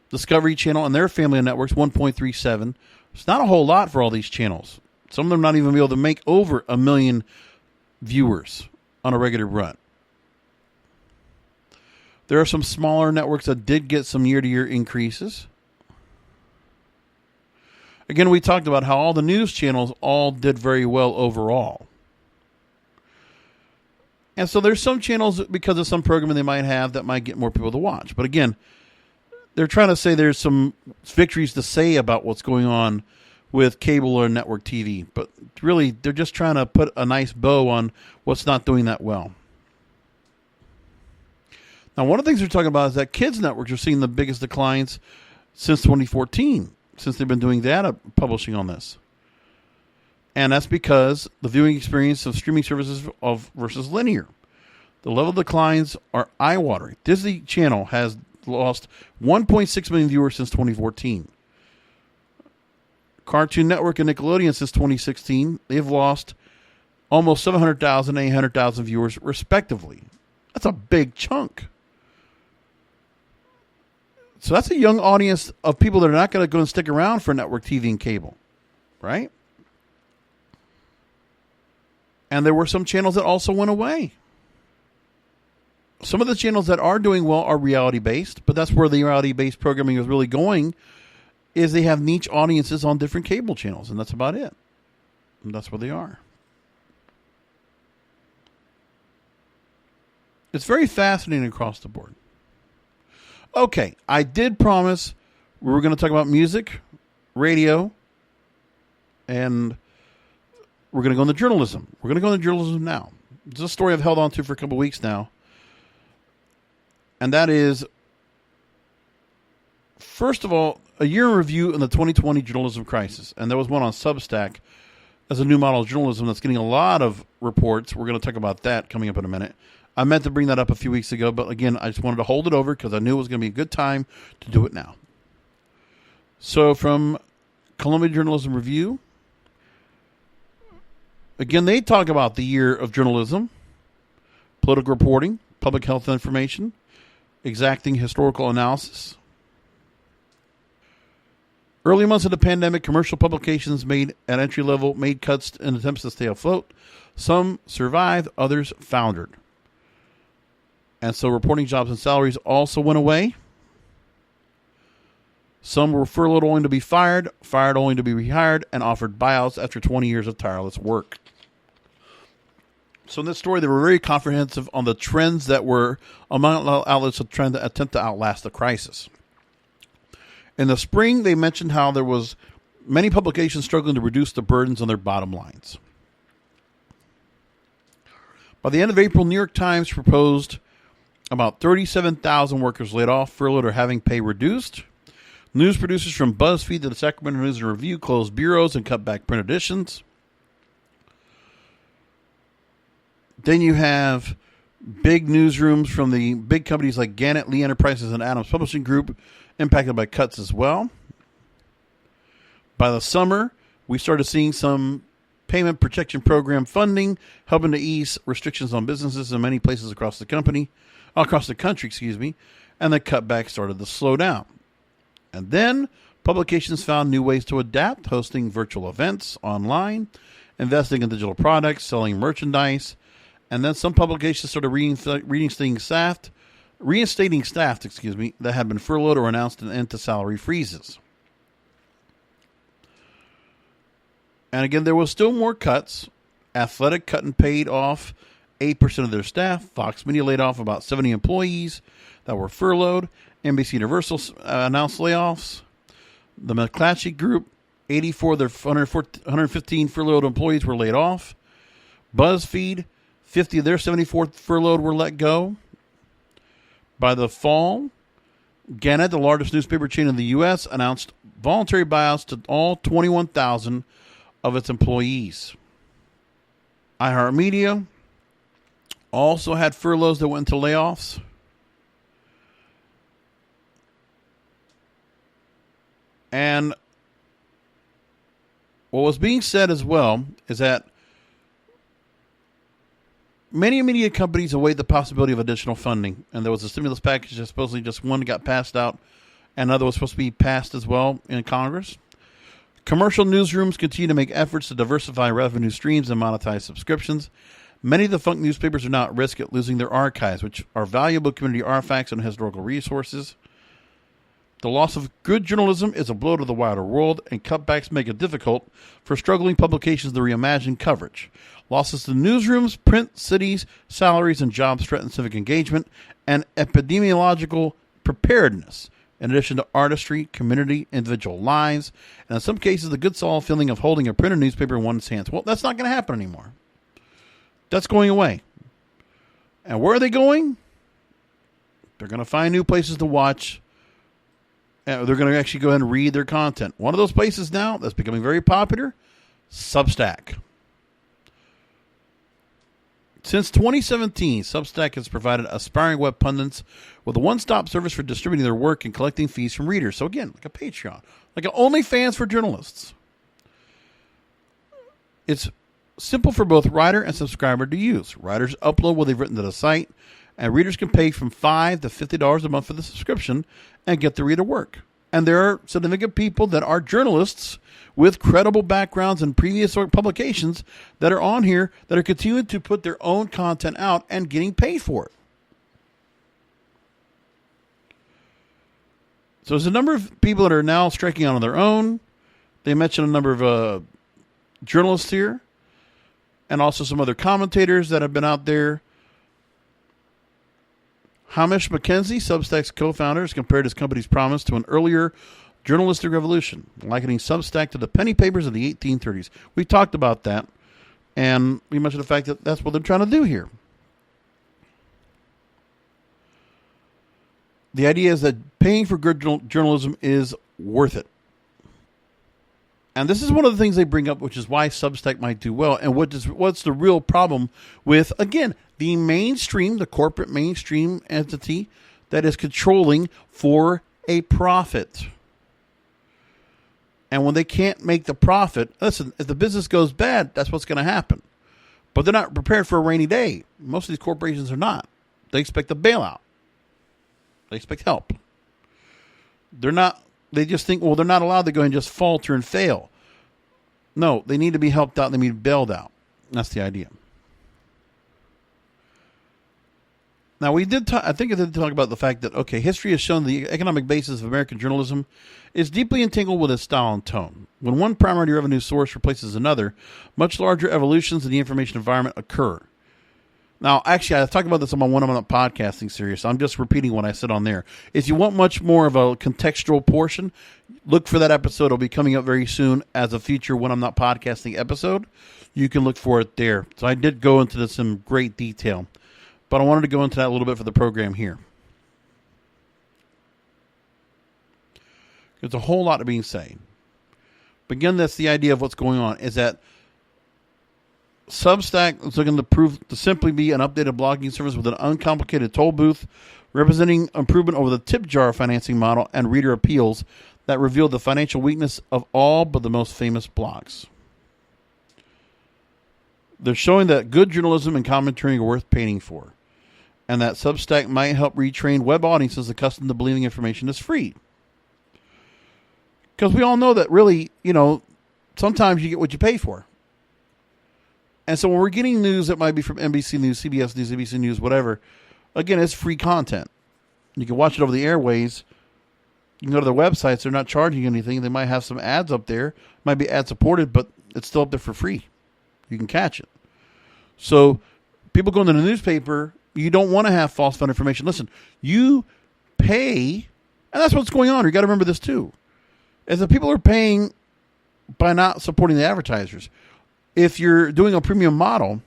Discovery Channel and their family of networks, 1.37. It's not a whole lot for all these channels. Some of them not even be able to make over 1 million viewers on a regular run. There are some smaller networks that did get some year-to-year increases. Again, we talked about how all the news channels all did very well overall. And so there's some channels, because of some programming they might have, that might get more people to watch. But again, they're trying to say there's some victories to say about what's going on with cable or network TV. But really, they're just trying to put a nice bow on what's not doing that well. Now, one of the things they're talking about is that kids' networks are seeing the biggest declines since 2014, since they've been doing data publishing on this. And that's because the viewing experience of streaming services versus linear. The level of declines are eye-watering. Disney Channel has lost 1.6 million viewers since 2014. Cartoon Network and Nickelodeon since 2016, they've lost almost 700,000 and 800,000 viewers respectively. That's a big chunk. So that's a young audience of people that are not going to go and stick around for network TV and cable, right? And there were some channels that also went away. Some of the channels that are doing well are reality-based, but that's where the reality-based programming is really going, is they have niche audiences on different cable channels, and that's about it. And that's where they are. It's very fascinating across the board. Okay, I did promise we were going to talk about music, radio, and we're going to go into journalism. We're going to go into journalism now. It's a story I've held on to for a couple of weeks now. And that is, first of all, a year in review in the 2020 journalism crisis. And there was one on Substack as a new model of journalism that's getting a lot of reports. We're going to talk about that coming up in a minute. I meant to bring that up a few weeks ago, but again, I just wanted to hold it over because I knew it was going to be a good time to do it now. So from Columbia Journalism Review, again, they talk about the year of journalism, political reporting, public health information, exacting historical analysis. Early months of the pandemic, commercial publications made at entry level made cuts in attempts to stay afloat. Some survived, others foundered. And so reporting jobs and salaries also went away. Some were furloughed only to be fired only to be rehired, and offered buyouts after 20 years of tireless work. So in this story, they were very comprehensive on the trends that were among outlets trying to attempt to outlast the crisis. In the spring, they mentioned how there was many publications struggling to reduce the burdens on their bottom lines. By the end of April, New York Times proposed about 37,000 workers laid off, furloughed, or having pay reduced. News producers from BuzzFeed to the Sacramento News and Review closed bureaus and cut back print editions. Then you have big newsrooms from the big companies like Gannett, Lee Enterprises, and Adams Publishing Group impacted by cuts as well. By the summer, we started seeing some payment protection program funding helping to ease restrictions on businesses in many places across the country, and the cutback started to slow down. And then publications found new ways to adapt, hosting virtual events online, investing in digital products, selling merchandise, and then some publications started reinstating staff that had been furloughed or announced an end to salary freezes. And again, there was still more cuts. Athletic cut and paid off 8% of their staff. Fox Media laid off about 70 employees that were furloughed. NBC Universal announced layoffs. The McClatchy Group, 84 of their 115 furloughed employees were laid off. BuzzFeed, 50 of their 74 furloughed were let go. By the fall, Gannett, the largest newspaper chain in the U.S., announced voluntary buyouts to all 21,000 of its employees. iHeartMedia also had furloughs that went into layoffs. And what was being said as well is that many media companies await the possibility of additional funding. And there was a stimulus package that supposedly just one got passed out, and another was supposed to be passed as well in Congress. Commercial newsrooms continue to make efforts to diversify revenue streams and monetize subscriptions. Many of the defunct newspapers are now at risk at losing their archives, which are valuable community artifacts and historical resources. The loss of good journalism is a blow to the wider world, and cutbacks make it difficult for struggling publications to reimagine coverage. Losses to newsrooms, print, cities, salaries, and jobs threaten civic engagement and epidemiological preparedness, in addition to artistry, community, individual lives, and in some cases, the good solid feeling of holding a printed newspaper in one's hands. Well, that's not going to happen anymore. That's going away. And where are they going? They're going to find new places to watch. They're going to actually go ahead and read their content. One of those places now that's becoming very popular, Substack. Since 2017, Substack has provided aspiring web pundits with a one-stop service for distributing their work and collecting fees from readers. So again, like a Patreon, like an OnlyFans for journalists. It's simple for both writer and subscriber to use. Writers upload what they've written to the site, and readers can pay from $5 to $50 a month for the subscription and get to read their work. And there are significant people that are journalists with credible backgrounds and previous publications that are on here that are continuing to put their own content out and getting paid for it. So there's a number of people that are now striking out on their own. They mentioned a number of journalists here and also some other commentators that have been out there. Hamish McKenzie, Substack's co-founder, has compared his company's promise to an earlier journalistic revolution, likening Substack to the penny papers of the 1830s. We talked about that, and we mentioned the fact that that's what they're trying to do here. The idea is that paying for good journalism is worth it. And this is one of the things they bring up, which is why Substack might do well. And what's the real problem with, again, the mainstream, the corporate mainstream entity that is controlling for a profit. And when they can't make the profit, listen, if the business goes bad, that's what's going to happen. But they're not prepared for a rainy day. Most of these corporations are not. They expect a bailout. They expect help. They just think, well, they're not allowed to go and just falter and fail. No, they need to be helped out. They need to be bailed out. That's the idea. Now, I think I did talk about the fact that, okay, history has shown the economic basis of American journalism is deeply entangled with its style and tone. When one primary revenue source replaces another, much larger evolutions in the information environment occur. Now, actually, I talked about this on my one-on-one podcasting series, so I'm just repeating what I said on there. If you want much more of a contextual portion, look for that episode. It'll be coming up very soon as a future When I'm Not Podcasting episode. You can look for it there. So I did go into this in great detail, but I wanted to go into that a little bit for the program here. There's a whole lot to being said. But again, that's the idea of what's going on, is that Substack is looking to prove to simply be an updated blogging service with an uncomplicated toll booth, representing improvement over the tip jar financing model and reader appeals that reveal the financial weakness of all but the most famous blogs. They're showing that good journalism and commentary are worth paying for, and that Substack might help retrain web audiences accustomed to believing information is free. Because we all know that really, sometimes you get what you pay for. And so when we're getting news that might be from NBC News, CBS News, ABC News, whatever, again, it's free content. You can watch it over the airways. You can go to their websites. They're not charging anything. They might have some ads up there. Might be ad supported, but it's still up there for free. You can catch it. So people going to the newspaper, you don't want to have falsified information. Listen, you pay, and that's what's going on. You got to remember this too, is that people are paying by not supporting the advertisers. If you're doing a premium model,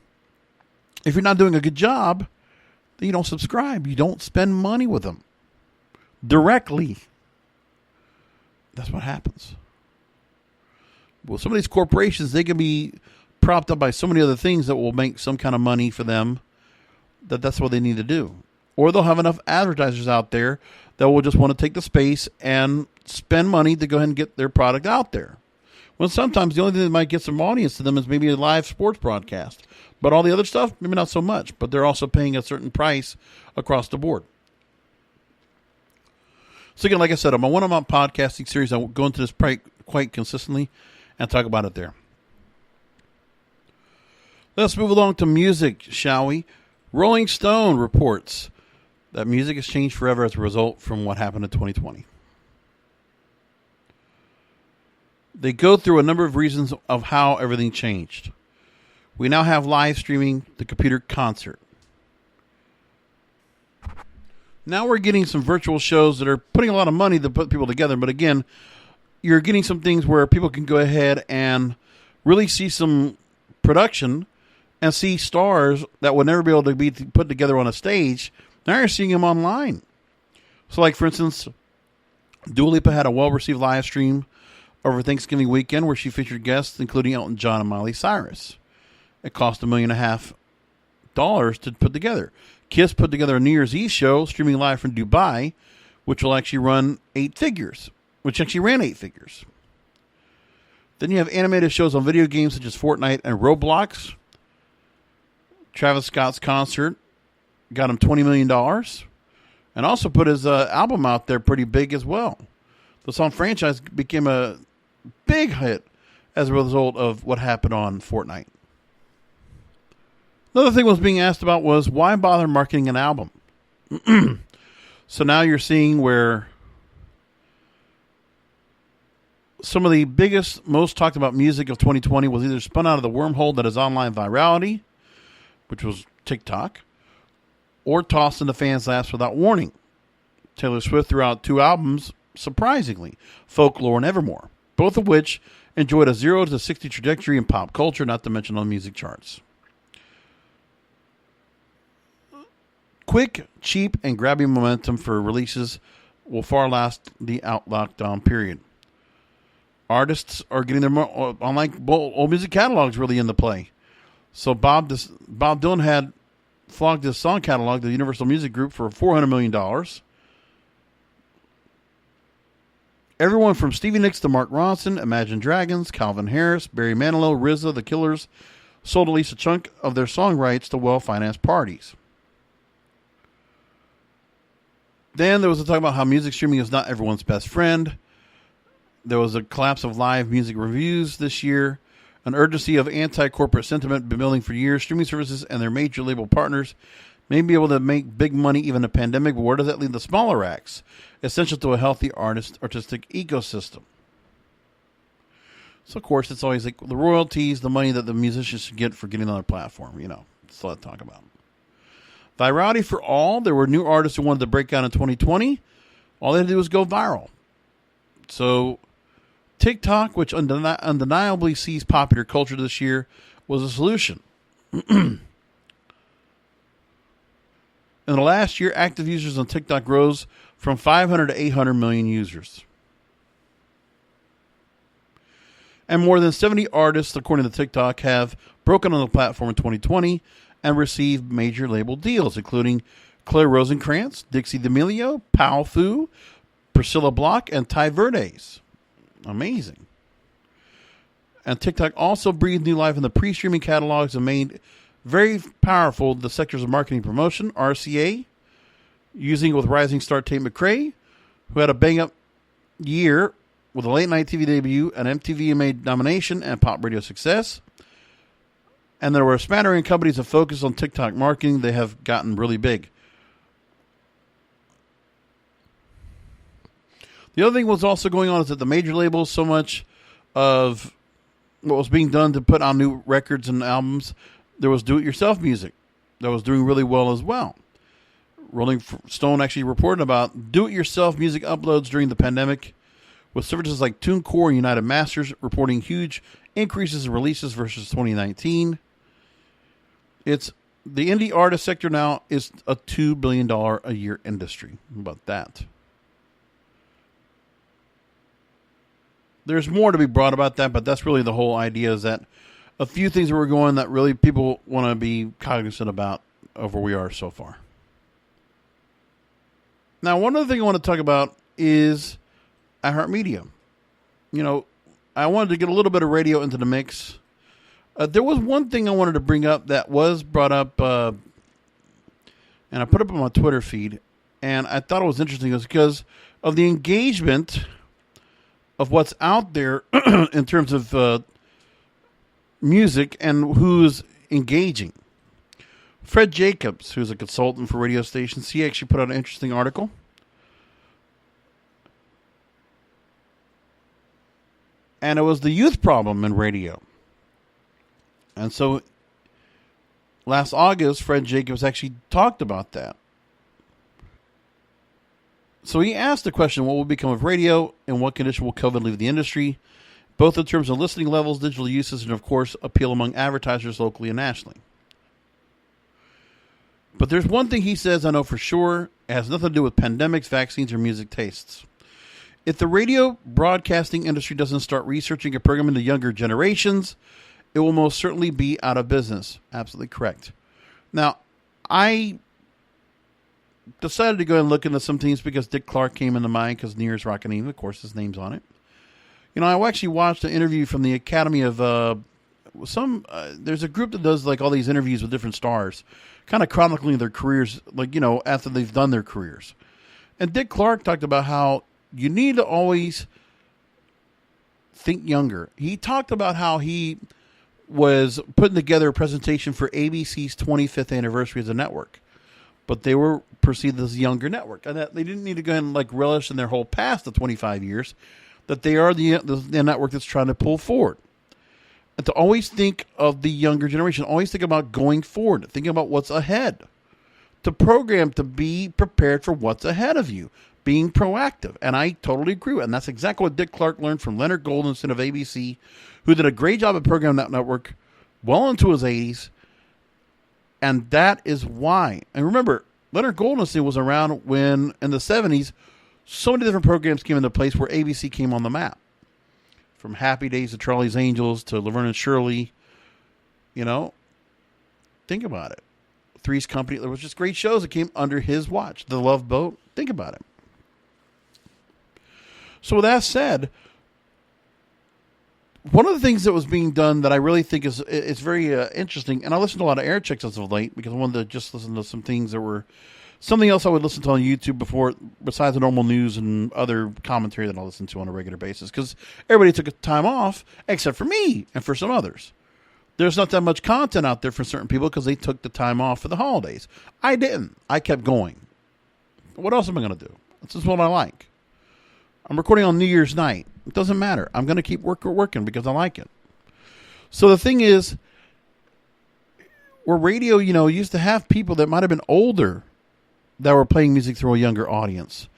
if you're not doing a good job, then you don't subscribe. You don't spend money with them directly. That's what happens. Well, some of these corporations, they can be propped up by so many other things that will make some kind of money for them that's what they need to do. Or they'll have enough advertisers out there that will just want to take the space and spend money to go ahead and get their product out there. Well, sometimes the only thing that might get some audience to them is maybe a live sports broadcast. But all the other stuff, maybe not so much. But they're also paying a certain price across the board. So again, like I said, on my one-on-one podcasting series, I will go into this quite consistently and talk about it there. Let's move along to music, shall we? Rolling Stone reports that music has changed forever as a result from what happened in 2020. They go through a number of reasons of how everything changed. We now have live streaming the computer concert. Now we're getting some virtual shows that are putting a lot of money to put people together. But again, you're getting some things where people can go ahead and really see some production and see stars that would never be able to be put together on a stage. Now you're seeing them online. So like, for instance, Dua Lipa had a well-received live stream over Thanksgiving weekend where she featured guests including Elton John and Miley Cyrus. It cost $1.5 million to put together. Kiss put together a New Year's Eve show streaming live from Dubai, which will actually run 8 figures, which actually ran 8 figures. Then you have animated shows on video games such as Fortnite and Roblox. Travis Scott's concert got him $20 million and also put his album out there pretty big as well. The song Franchise became a big hit as a result of what happened on Fortnite. Another thing was being asked about was why bother marketing an album? So now you're seeing where some of the biggest, most talked about music of 2020 was either spun out of the wormhole that is online virality, which was TikTok, or tossed into fans' laps without warning. Taylor Swift threw out 2 albums, surprisingly, Folklore and Evermore, both of which enjoyed a 0 to 60 trajectory in pop culture, not to mention on music charts. Quick, cheap, and grabbing momentum for releases will far last the lockdown period. Artists are getting their online old music catalogs really into play. So Bob Dylan had flogged his song catalog to the Universal Music Group for $400 million. Everyone from Stevie Nicks to Mark Ronson, Imagine Dragons, Calvin Harris, Barry Manilow, RZA, The Killers sold at least a chunk of their song rights to well-financed parties. Then there was a talk about how music streaming is not everyone's best friend. There was a collapse of live music reviews this year. An urgency of anti-corporate sentiment been building for years. Streaming services and their major label partners may be able to make big money even in a pandemic, but where does that leave the smaller acts? Essential to a healthy artistic ecosystem. So, of course, it's always like the royalties, the money that the musicians should get for getting on their platform. That's all I talk about. Virality for all. There were new artists who wanted to break out in 2020. All they had to do was go viral. So, TikTok, which undeniably sees popular culture this year, was a solution. In the last year, active users on TikTok rose from 500 to 800 million users. And more than 70 artists, according to TikTok, have broken on the platform in 2020 and received major label deals, including Claire Rosenkrantz, Dixie D'Amelio, Pao Fu, Priscilla Block, and Ty Verdes. Amazing. And TikTok also breathed new life in the pre-streaming catalogs and made very powerful the sectors of marketing promotion. RCA, using it with rising star Tate McRae, who had a bang-up year with a late-night TV debut, an MTV EMA nomination, and pop radio success. And there were a smattering of companies that focus on TikTok marketing. They have gotten really big. The other thing was also going on is that the major labels, so much of what was being done to put on new records and albums, there was do-it-yourself music that was doing really well as well. Rolling Stone actually reported about do-it-yourself music uploads during the pandemic, with services like TuneCore and United Masters reporting huge increases in releases versus 2019. The indie artist sector now is a $2 billion a year industry. How about that? There's more to be brought about that, but that's really the whole idea, is that a few things that were going that really people want to be cognizant about of where we are so far. Now, one other thing I want to talk about is iHeartMedia. I wanted to get a little bit of radio into the mix. There was one thing I wanted to bring up that was brought up, and I put up on my Twitter feed, and I thought it was interesting. It was because of the engagement of what's out there in terms of music and who's engaging. Fred Jacobs, who's a consultant for radio stations, he actually put out an interesting article. And it was the youth problem in radio. And so last August, Fred Jacobs actually talked about that. So he asked the question, what will become of radio, and what condition will COVID leave the industry, both in terms of listening levels, digital uses, and, of course, appeal among advertisers locally and nationally. But there's one thing he says I know for sure. It has nothing to do with pandemics, vaccines, or music tastes. If the radio broadcasting industry doesn't start researching and programming the younger generations, it will most certainly be out of business. Absolutely correct. Now, I decided to go and look into some things because Dick Clark came into mind, because New Year's Rockin' Eve, of course, his name's on it. I actually watched an interview from the Academy of there's a group that does like all these interviews with different stars, kind of chronicling their careers, after they've done their careers. And Dick Clark talked about how you need to always think younger. He talked about how he was putting together a presentation for ABC's 25th anniversary as a network, but they were perceived as a younger network, and that they didn't need to go and relish in their whole past of 25 years, that they are the network that's trying to pull forward. And to always think of the younger generation, always think about going forward, thinking about what's ahead. To program to be prepared for what's ahead of you, being proactive. And I totally agree with it. And that's exactly what Dick Clark learned from Leonard Goldenson of ABC, who did a great job at programming that network well into his 80s. And that is why. And remember, Leonard Goldenson was around when, in the 70s, so many different programs came into place where ABC came on the map. From Happy Days to Charlie's Angels to Laverne and Shirley. Think about it. Three's Company. There was just great shows that came under his watch. The Love Boat. Think about it. So with that said, one of the things that was being done that I really think is very interesting, and I listened to a lot of air checks as of late because I wanted to just listen to some things that were something else I would listen to on YouTube before, besides the normal news and other commentary that I listen to on a regular basis, because everybody took a time off except for me and for some others. there's not that much content out there for certain people because they took the time off for the holidays. I didn't. I kept going. What else am I going to do? This is what I like. I'm recording on New Year's night. It doesn't matter. I'm going to keep working because I like it. So the thing is, where radio, used to have people that might have been older that were playing music through a younger audience.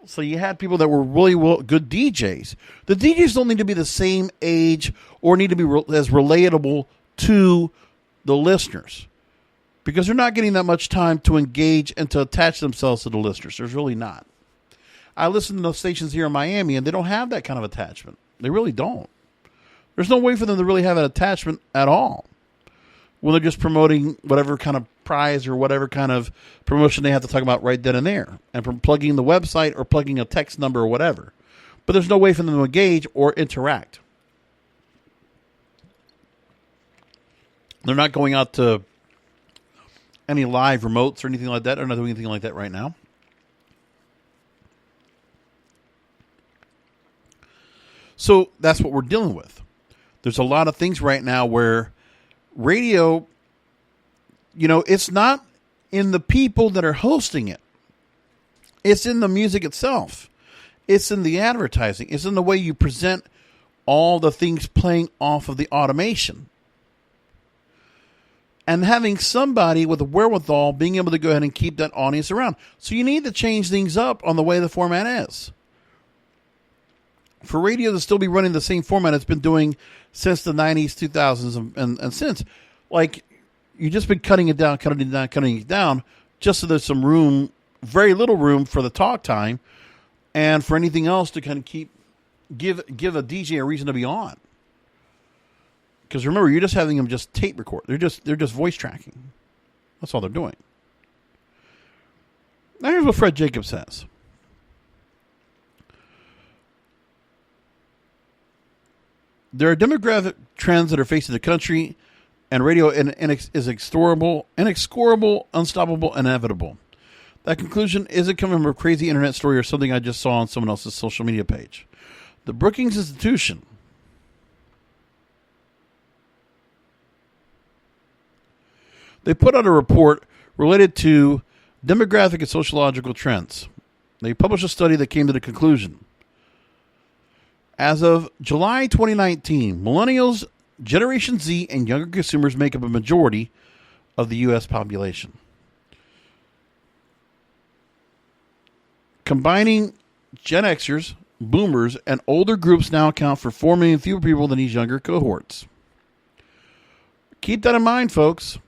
So you had people that were really good DJs. The DJs don't need to be the same age or need to be as relatable to the listeners because they're not getting that much time to engage and to attach themselves to the listeners. There's really not. I listen to those stations here in Miami, and they don't have that kind of attachment. They really don't. There's no way for them to really have an attachment at all when they're just promoting whatever kind of prize or whatever kind of promotion they have to talk about right then and there, and from plugging the website or plugging a text number or whatever. But there's no way for them to engage or interact. They're not going out to any live remotes or anything like that. They're not doing anything like that right now. So that's what we're dealing with. There's a lot of things right now where radio, it's not in the people that are hosting it. It's in the music itself. It's in the advertising. It's in the way you present all the things playing off of the automation. And having somebody with a wherewithal being able to go ahead and keep that audience around. So you need to change things up on the way the format is. For radio to still be running the same format it's been doing since the 90s, 2000s, and since, like, you've just been cutting it down, just so there's some room, very little room for the talk time, and for anything else to kind of give a DJ a reason to be on. Because remember, you're just having them just tape record. They're just voice tracking. That's all they're doing. Now here's what Fred Jacobs says. There are demographic trends that are facing the country, and radio is inexorable, unstoppable, inevitable. That conclusion isn't coming from a crazy internet story or something I just saw on someone else's social media page. The Brookings Institution they put out a report related to demographic and sociological trends. They published a study that came to the conclusion. As of July 2019, millennials, Generation Z, and younger consumers make up a majority of the U.S. population. Combining Gen Xers, Boomers, and older groups now account for 4 million fewer people than these younger cohorts. Keep that in mind, folks.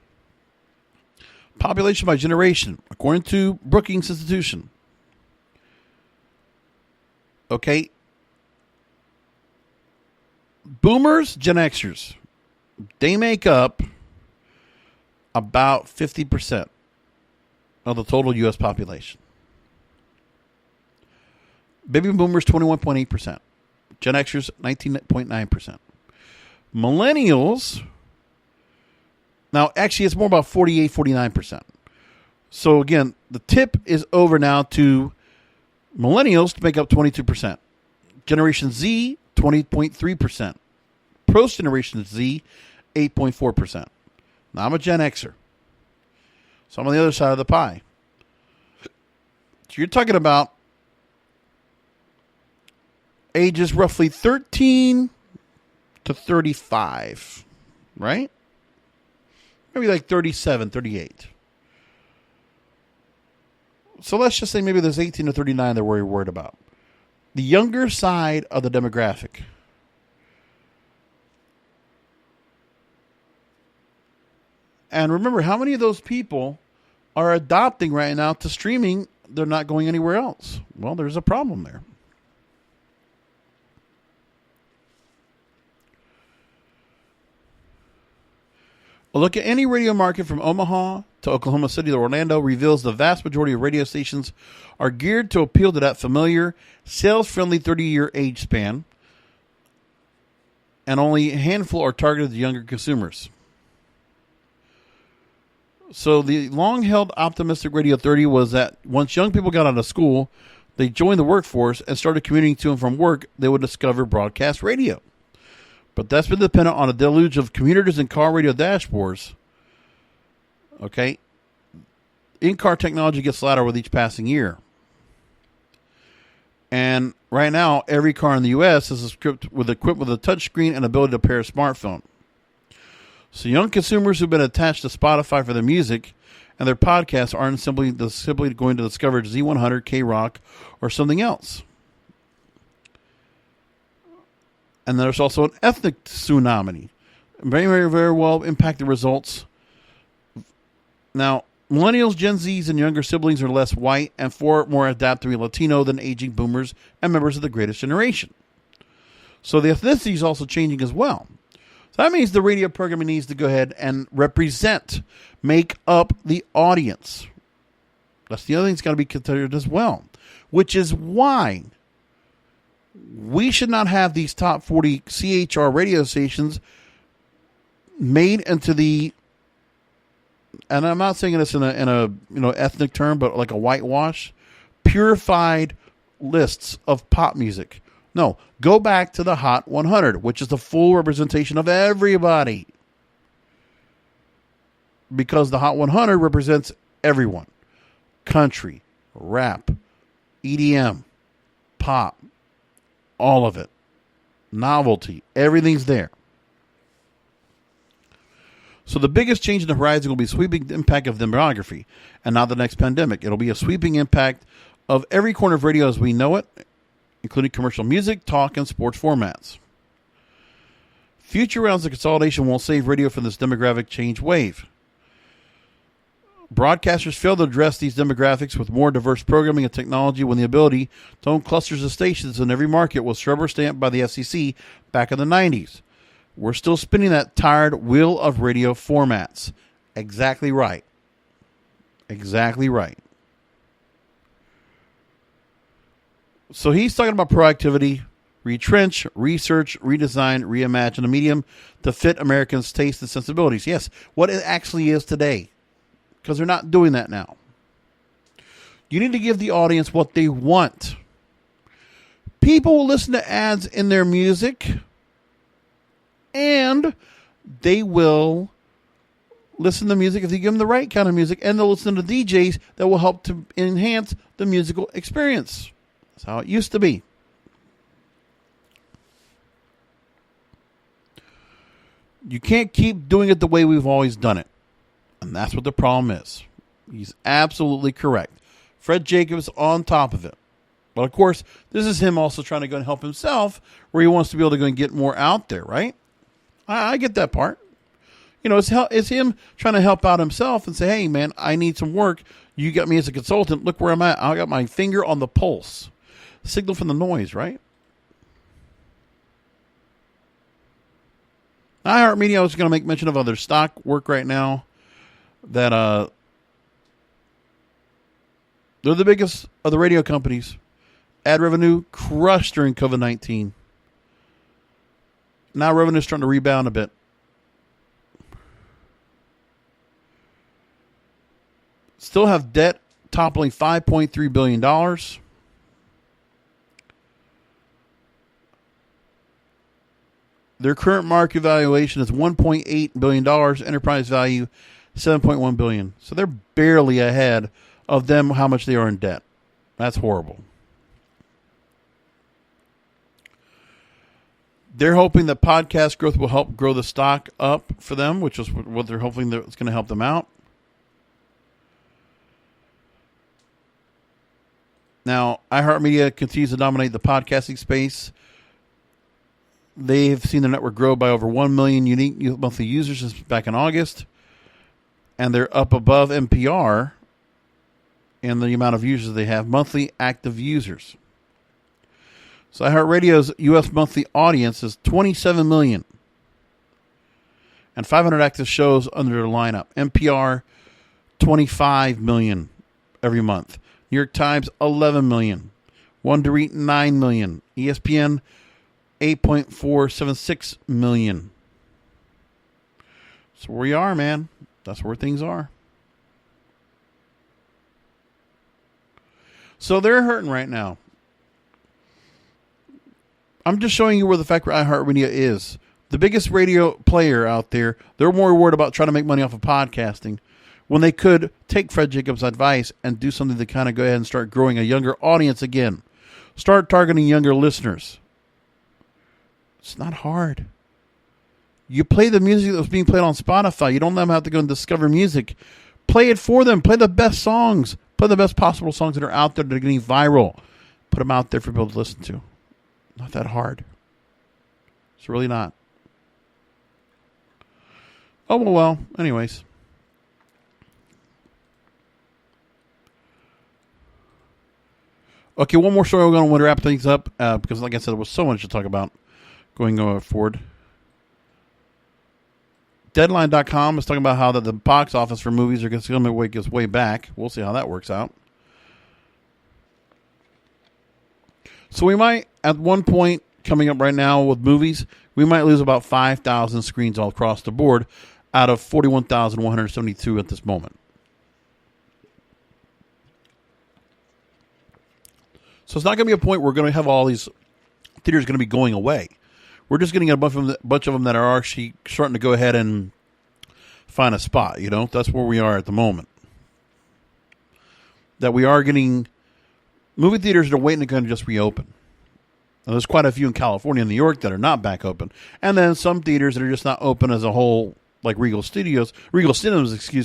Population by generation, according to Brookings Institution. Okay. Boomers, Gen Xers, they make up about 50% of the total U.S. population. Baby Boomers, 21.8%. Gen Xers, 19.9%. Millennials, now actually it's more about 48, 49%. So again, the tip is over now to millennials to make up 22%. Generation Z, 20.3%. Post-Generation Z, 8.4%. Now, I'm a Gen Xer. So I'm on the other side of the pie. So you're talking about ages roughly 13 to 35, right? Maybe like 37, 38. So let's just say maybe there's 18 to 39 that we're worried about. The younger side of the demographic. And remember, how many of those people are adopting right now to streaming? They're not going anywhere else. Well, there's a problem there. A look at any radio market from Omaha to Oklahoma City to Orlando reveals the vast majority of radio stations are geared to appeal to that familiar, sales-friendly 30-year age span, and only a handful are targeted to younger consumers. So the long-held optimistic radio 30 was that once young people got out of school, they joined the workforce and started commuting to and from work, they would discover broadcast radio. But that's been dependent on a deluge of commuters and car radio dashboards. Okay? In-car technology gets louder with each passing year. And right now, every car in the U.S. is equipped with a touchscreen and ability to pair a smartphone. So young consumers who've been attached to Spotify for their music and their podcasts aren't simply going to discover Z100, K-Rock, or something else. And there's also an ethnic tsunami. Very, very, very well impacted results. Now, millennials, Gen Zs, and younger siblings are less white and far more adapt to be Latino than aging boomers and members of the greatest generation. So the ethnicity is also changing as well. So that means the radio programming needs to go ahead and make up the audience. That's the other thing that's got to be considered as well, which is why we should not have these top 40 CHR radio stations made into the, and I'm not saying this in a ethnic term, but like a whitewash, purified lists of pop music. No, go back to the Hot 100, which is the full representation of everybody. Because the Hot 100 represents everyone. Country, rap, EDM, pop, all of it. Novelty, everything's there. So the biggest change in the horizon will be a sweeping impact of demography and not the next pandemic. It'll be a sweeping impact of every corner of radio as we know it, including commercial music, talk, and sports formats. Future rounds of consolidation won't save radio from this demographic change wave. Broadcasters fail to address these demographics with more diverse programming and technology when the ability to own clusters of stations in every market was rubber stamped by the FCC back in the 90s. We're still spinning that tired wheel of radio formats. Exactly right. Exactly right. So he's talking about proactivity, retrench, research, redesign, reimagine a medium to fit Americans' tastes and sensibilities. Yes, what it actually is today. Because they're not doing that now. You need to give the audience what they want. People will listen to ads in their music, and they will listen to music if you give them the right kind of music, and they'll listen to DJs that will help to enhance the musical experience. That's how it used to be. You can't keep doing it the way we've always done it. And that's what the problem is. He's absolutely correct. Fred Jacobs on top of it. But of course, this is him also trying to go and help himself where he wants to be able to go and get more out there, right? I get that part. You know, it's him trying to help out himself and say, hey, man, I need some work. You got me as a consultant. Look where I'm at. I got my finger on the pulse. Signal from the noise, right? iHeartMedia is going to make mention of other stock work right now. That they're the biggest of the radio companies. Ad revenue crushed during COVID-19. Now revenue is starting to rebound a bit. Still have debt toppling $5.3 billion. Their current market valuation is $1.8 billion. Enterprise value $7.1 billion. So they're barely ahead of them how much they are in debt. That's horrible. They're hoping that podcast growth will help grow the stock up for them, which is what they're hoping that's going to help them out. Now, iHeartMedia continues to dominate the podcasting space. They've seen their network grow by over 1 million unique monthly users since back in August. And they're up above NPR in the amount of users they have, monthly active users. So iHeartRadio's U.S. monthly audience is 27 million. And 500 active shows under their lineup. NPR, 25 million every month. New York Times, 11 million. Wondery, 9 million. ESPN, 8.476 million. So where you are, man. That's where things are. So they're hurting right now. I'm just showing you where the fact where iHeartMedia is. the biggest radio player out there, they're more worried about trying to make money off of podcasting when they could take Fred Jacobs' advice and do something to kind of go ahead and start growing a younger audience again. Start targeting younger listeners. It's not hard. You play the music that was being played on Spotify. You don't let them have to go and discover music. Play it for them. Play the best songs. Play the best possible songs that are out there that are getting viral. Put them out there for people to listen to. Not that hard. It's really not. Oh, well. Anyways. Okay, one more story we're going to wrap things up because, like I said, there was so much to talk about going forward. Deadline.com is talking about how the box office for movies are going to make its way back. We'll see how that works out. So we might, at one point coming up right now with movies, we might lose about 5,000 screens all across the board out of 41,172 at this moment. So it's not going to be a point where we're going to have all these theaters going to be going away. We're just getting a bunch of them that are actually starting to go ahead and find a spot. You know, that's where we are at the moment. That we are getting movie theaters that are waiting to kind of just reopen. And there's quite a few in California and New York that are not back open. And then some theaters that are just not open as a whole, like Regal Cinemas,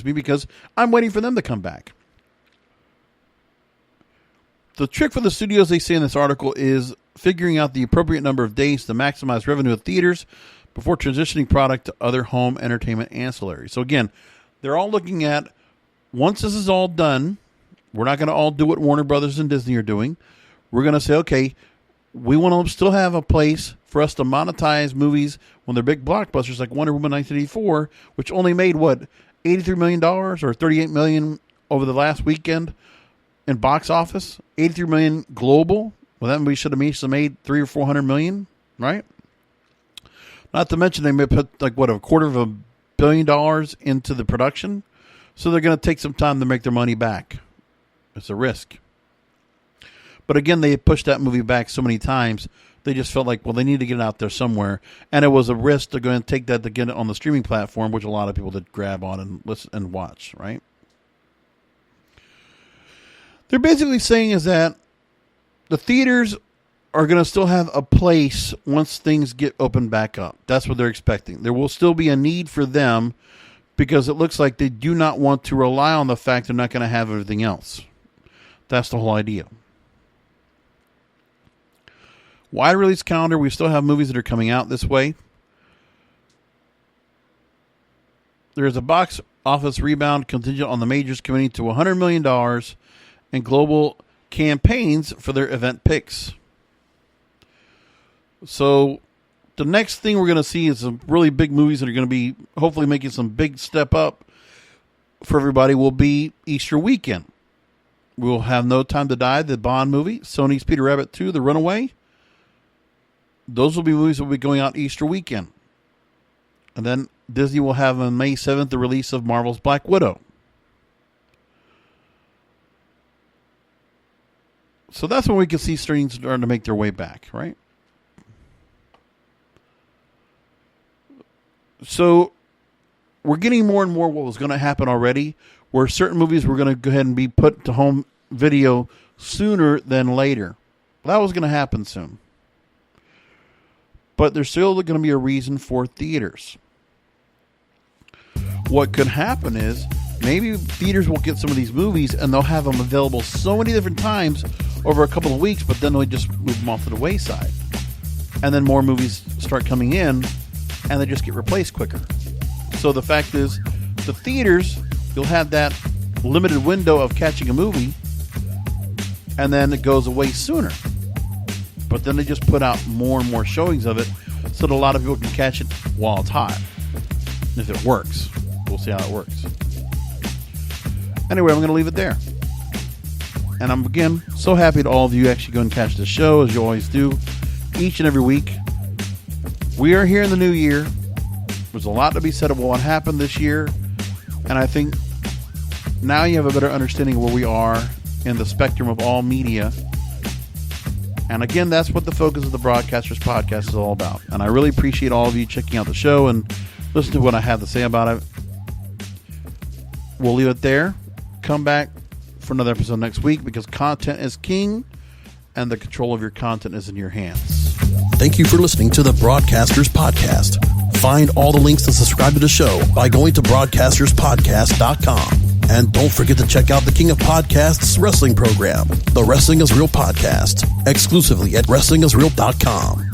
because I'm waiting for them to come back. The trick for the studios, they say in this article, is figuring out the appropriate number of days to maximize revenue at theaters before transitioning product to other home entertainment ancillaries. So again, they're all looking at, once this is all done, we're not going to all do what Warner Brothers and Disney are doing. We're going to say, okay, we want to still have a place for us to monetize movies when they're big blockbusters like Wonder Woman 1984, which only made, $83 million or $38 million over the last weekend in box office, $83 million global. Well, that movie should have made $300 or $400 million, right? Not to mention they may put $250 million into the production, so they're going to take some time to make their money back. It's a risk. But again, they pushed that movie back so many times, they just felt like, well, they need to get it out there somewhere, and it was a risk to go and take that to get it on the streaming platform, which a lot of people did grab on and listen and watch, right? They're basically saying is that the theaters are going to still have a place once things get opened back up. That's what they're expecting. There will still be a need for them because it looks like they do not want to rely on the fact they're not going to have everything else. That's the whole idea. Wide release calendar, we still have movies that are coming out this way. There's a box office rebound contingent on the majors committing to $100 million and global campaigns for their event picks. So the next thing we're going to see is some really big movies that are going to be hopefully making some big step up for everybody will be Easter weekend. We'll have No Time to Die, the Bond movie, Sony's Peter Rabbit 2, The Runaway. Those will be movies that will be going out Easter weekend. And then Disney will have on May 7th the release of Marvel's Black Widow. So that's when we can see streams starting to make their way back, right? So we're getting more and more what was going to happen already, where certain movies were going to go ahead and be put to home video sooner than later. That was going to happen soon. But there's still going to be a reason for theaters. What could happen is maybe theaters will get some of these movies and they'll have them available so many different times over a couple of weeks, but then they'll just move them off to the wayside. And then more movies start coming in and they just get replaced quicker. So the fact is, the theaters, you'll have that limited window of catching a movie and then it goes away sooner. But then they just put out more and more showings of it so that a lot of people can catch it while it's hot. If it works. We'll see how it works. Anyway, I'm going to leave it there. And I'm, again, so happy that all of you actually go and catch the show, as you always do, each and every week. We are here in the new year. There's a lot to be said about what happened this year. And I think now you have a better understanding of where we are in the spectrum of all media. And again, that's what the focus of the Broadcasters Podcast is all about. And I really appreciate all of you checking out the show and listening to what I have to say about it. We'll leave it there. Come back for another episode next week, because content is king and the control of your content is in your hands. Thank you for listening to the Broadcasters Podcast. Find all the links to subscribe to the show by going to broadcasterspodcast.com. And don't forget to check out the King of Podcasts wrestling program, the Wrestling is Real podcast, exclusively at wrestlingisreal.com.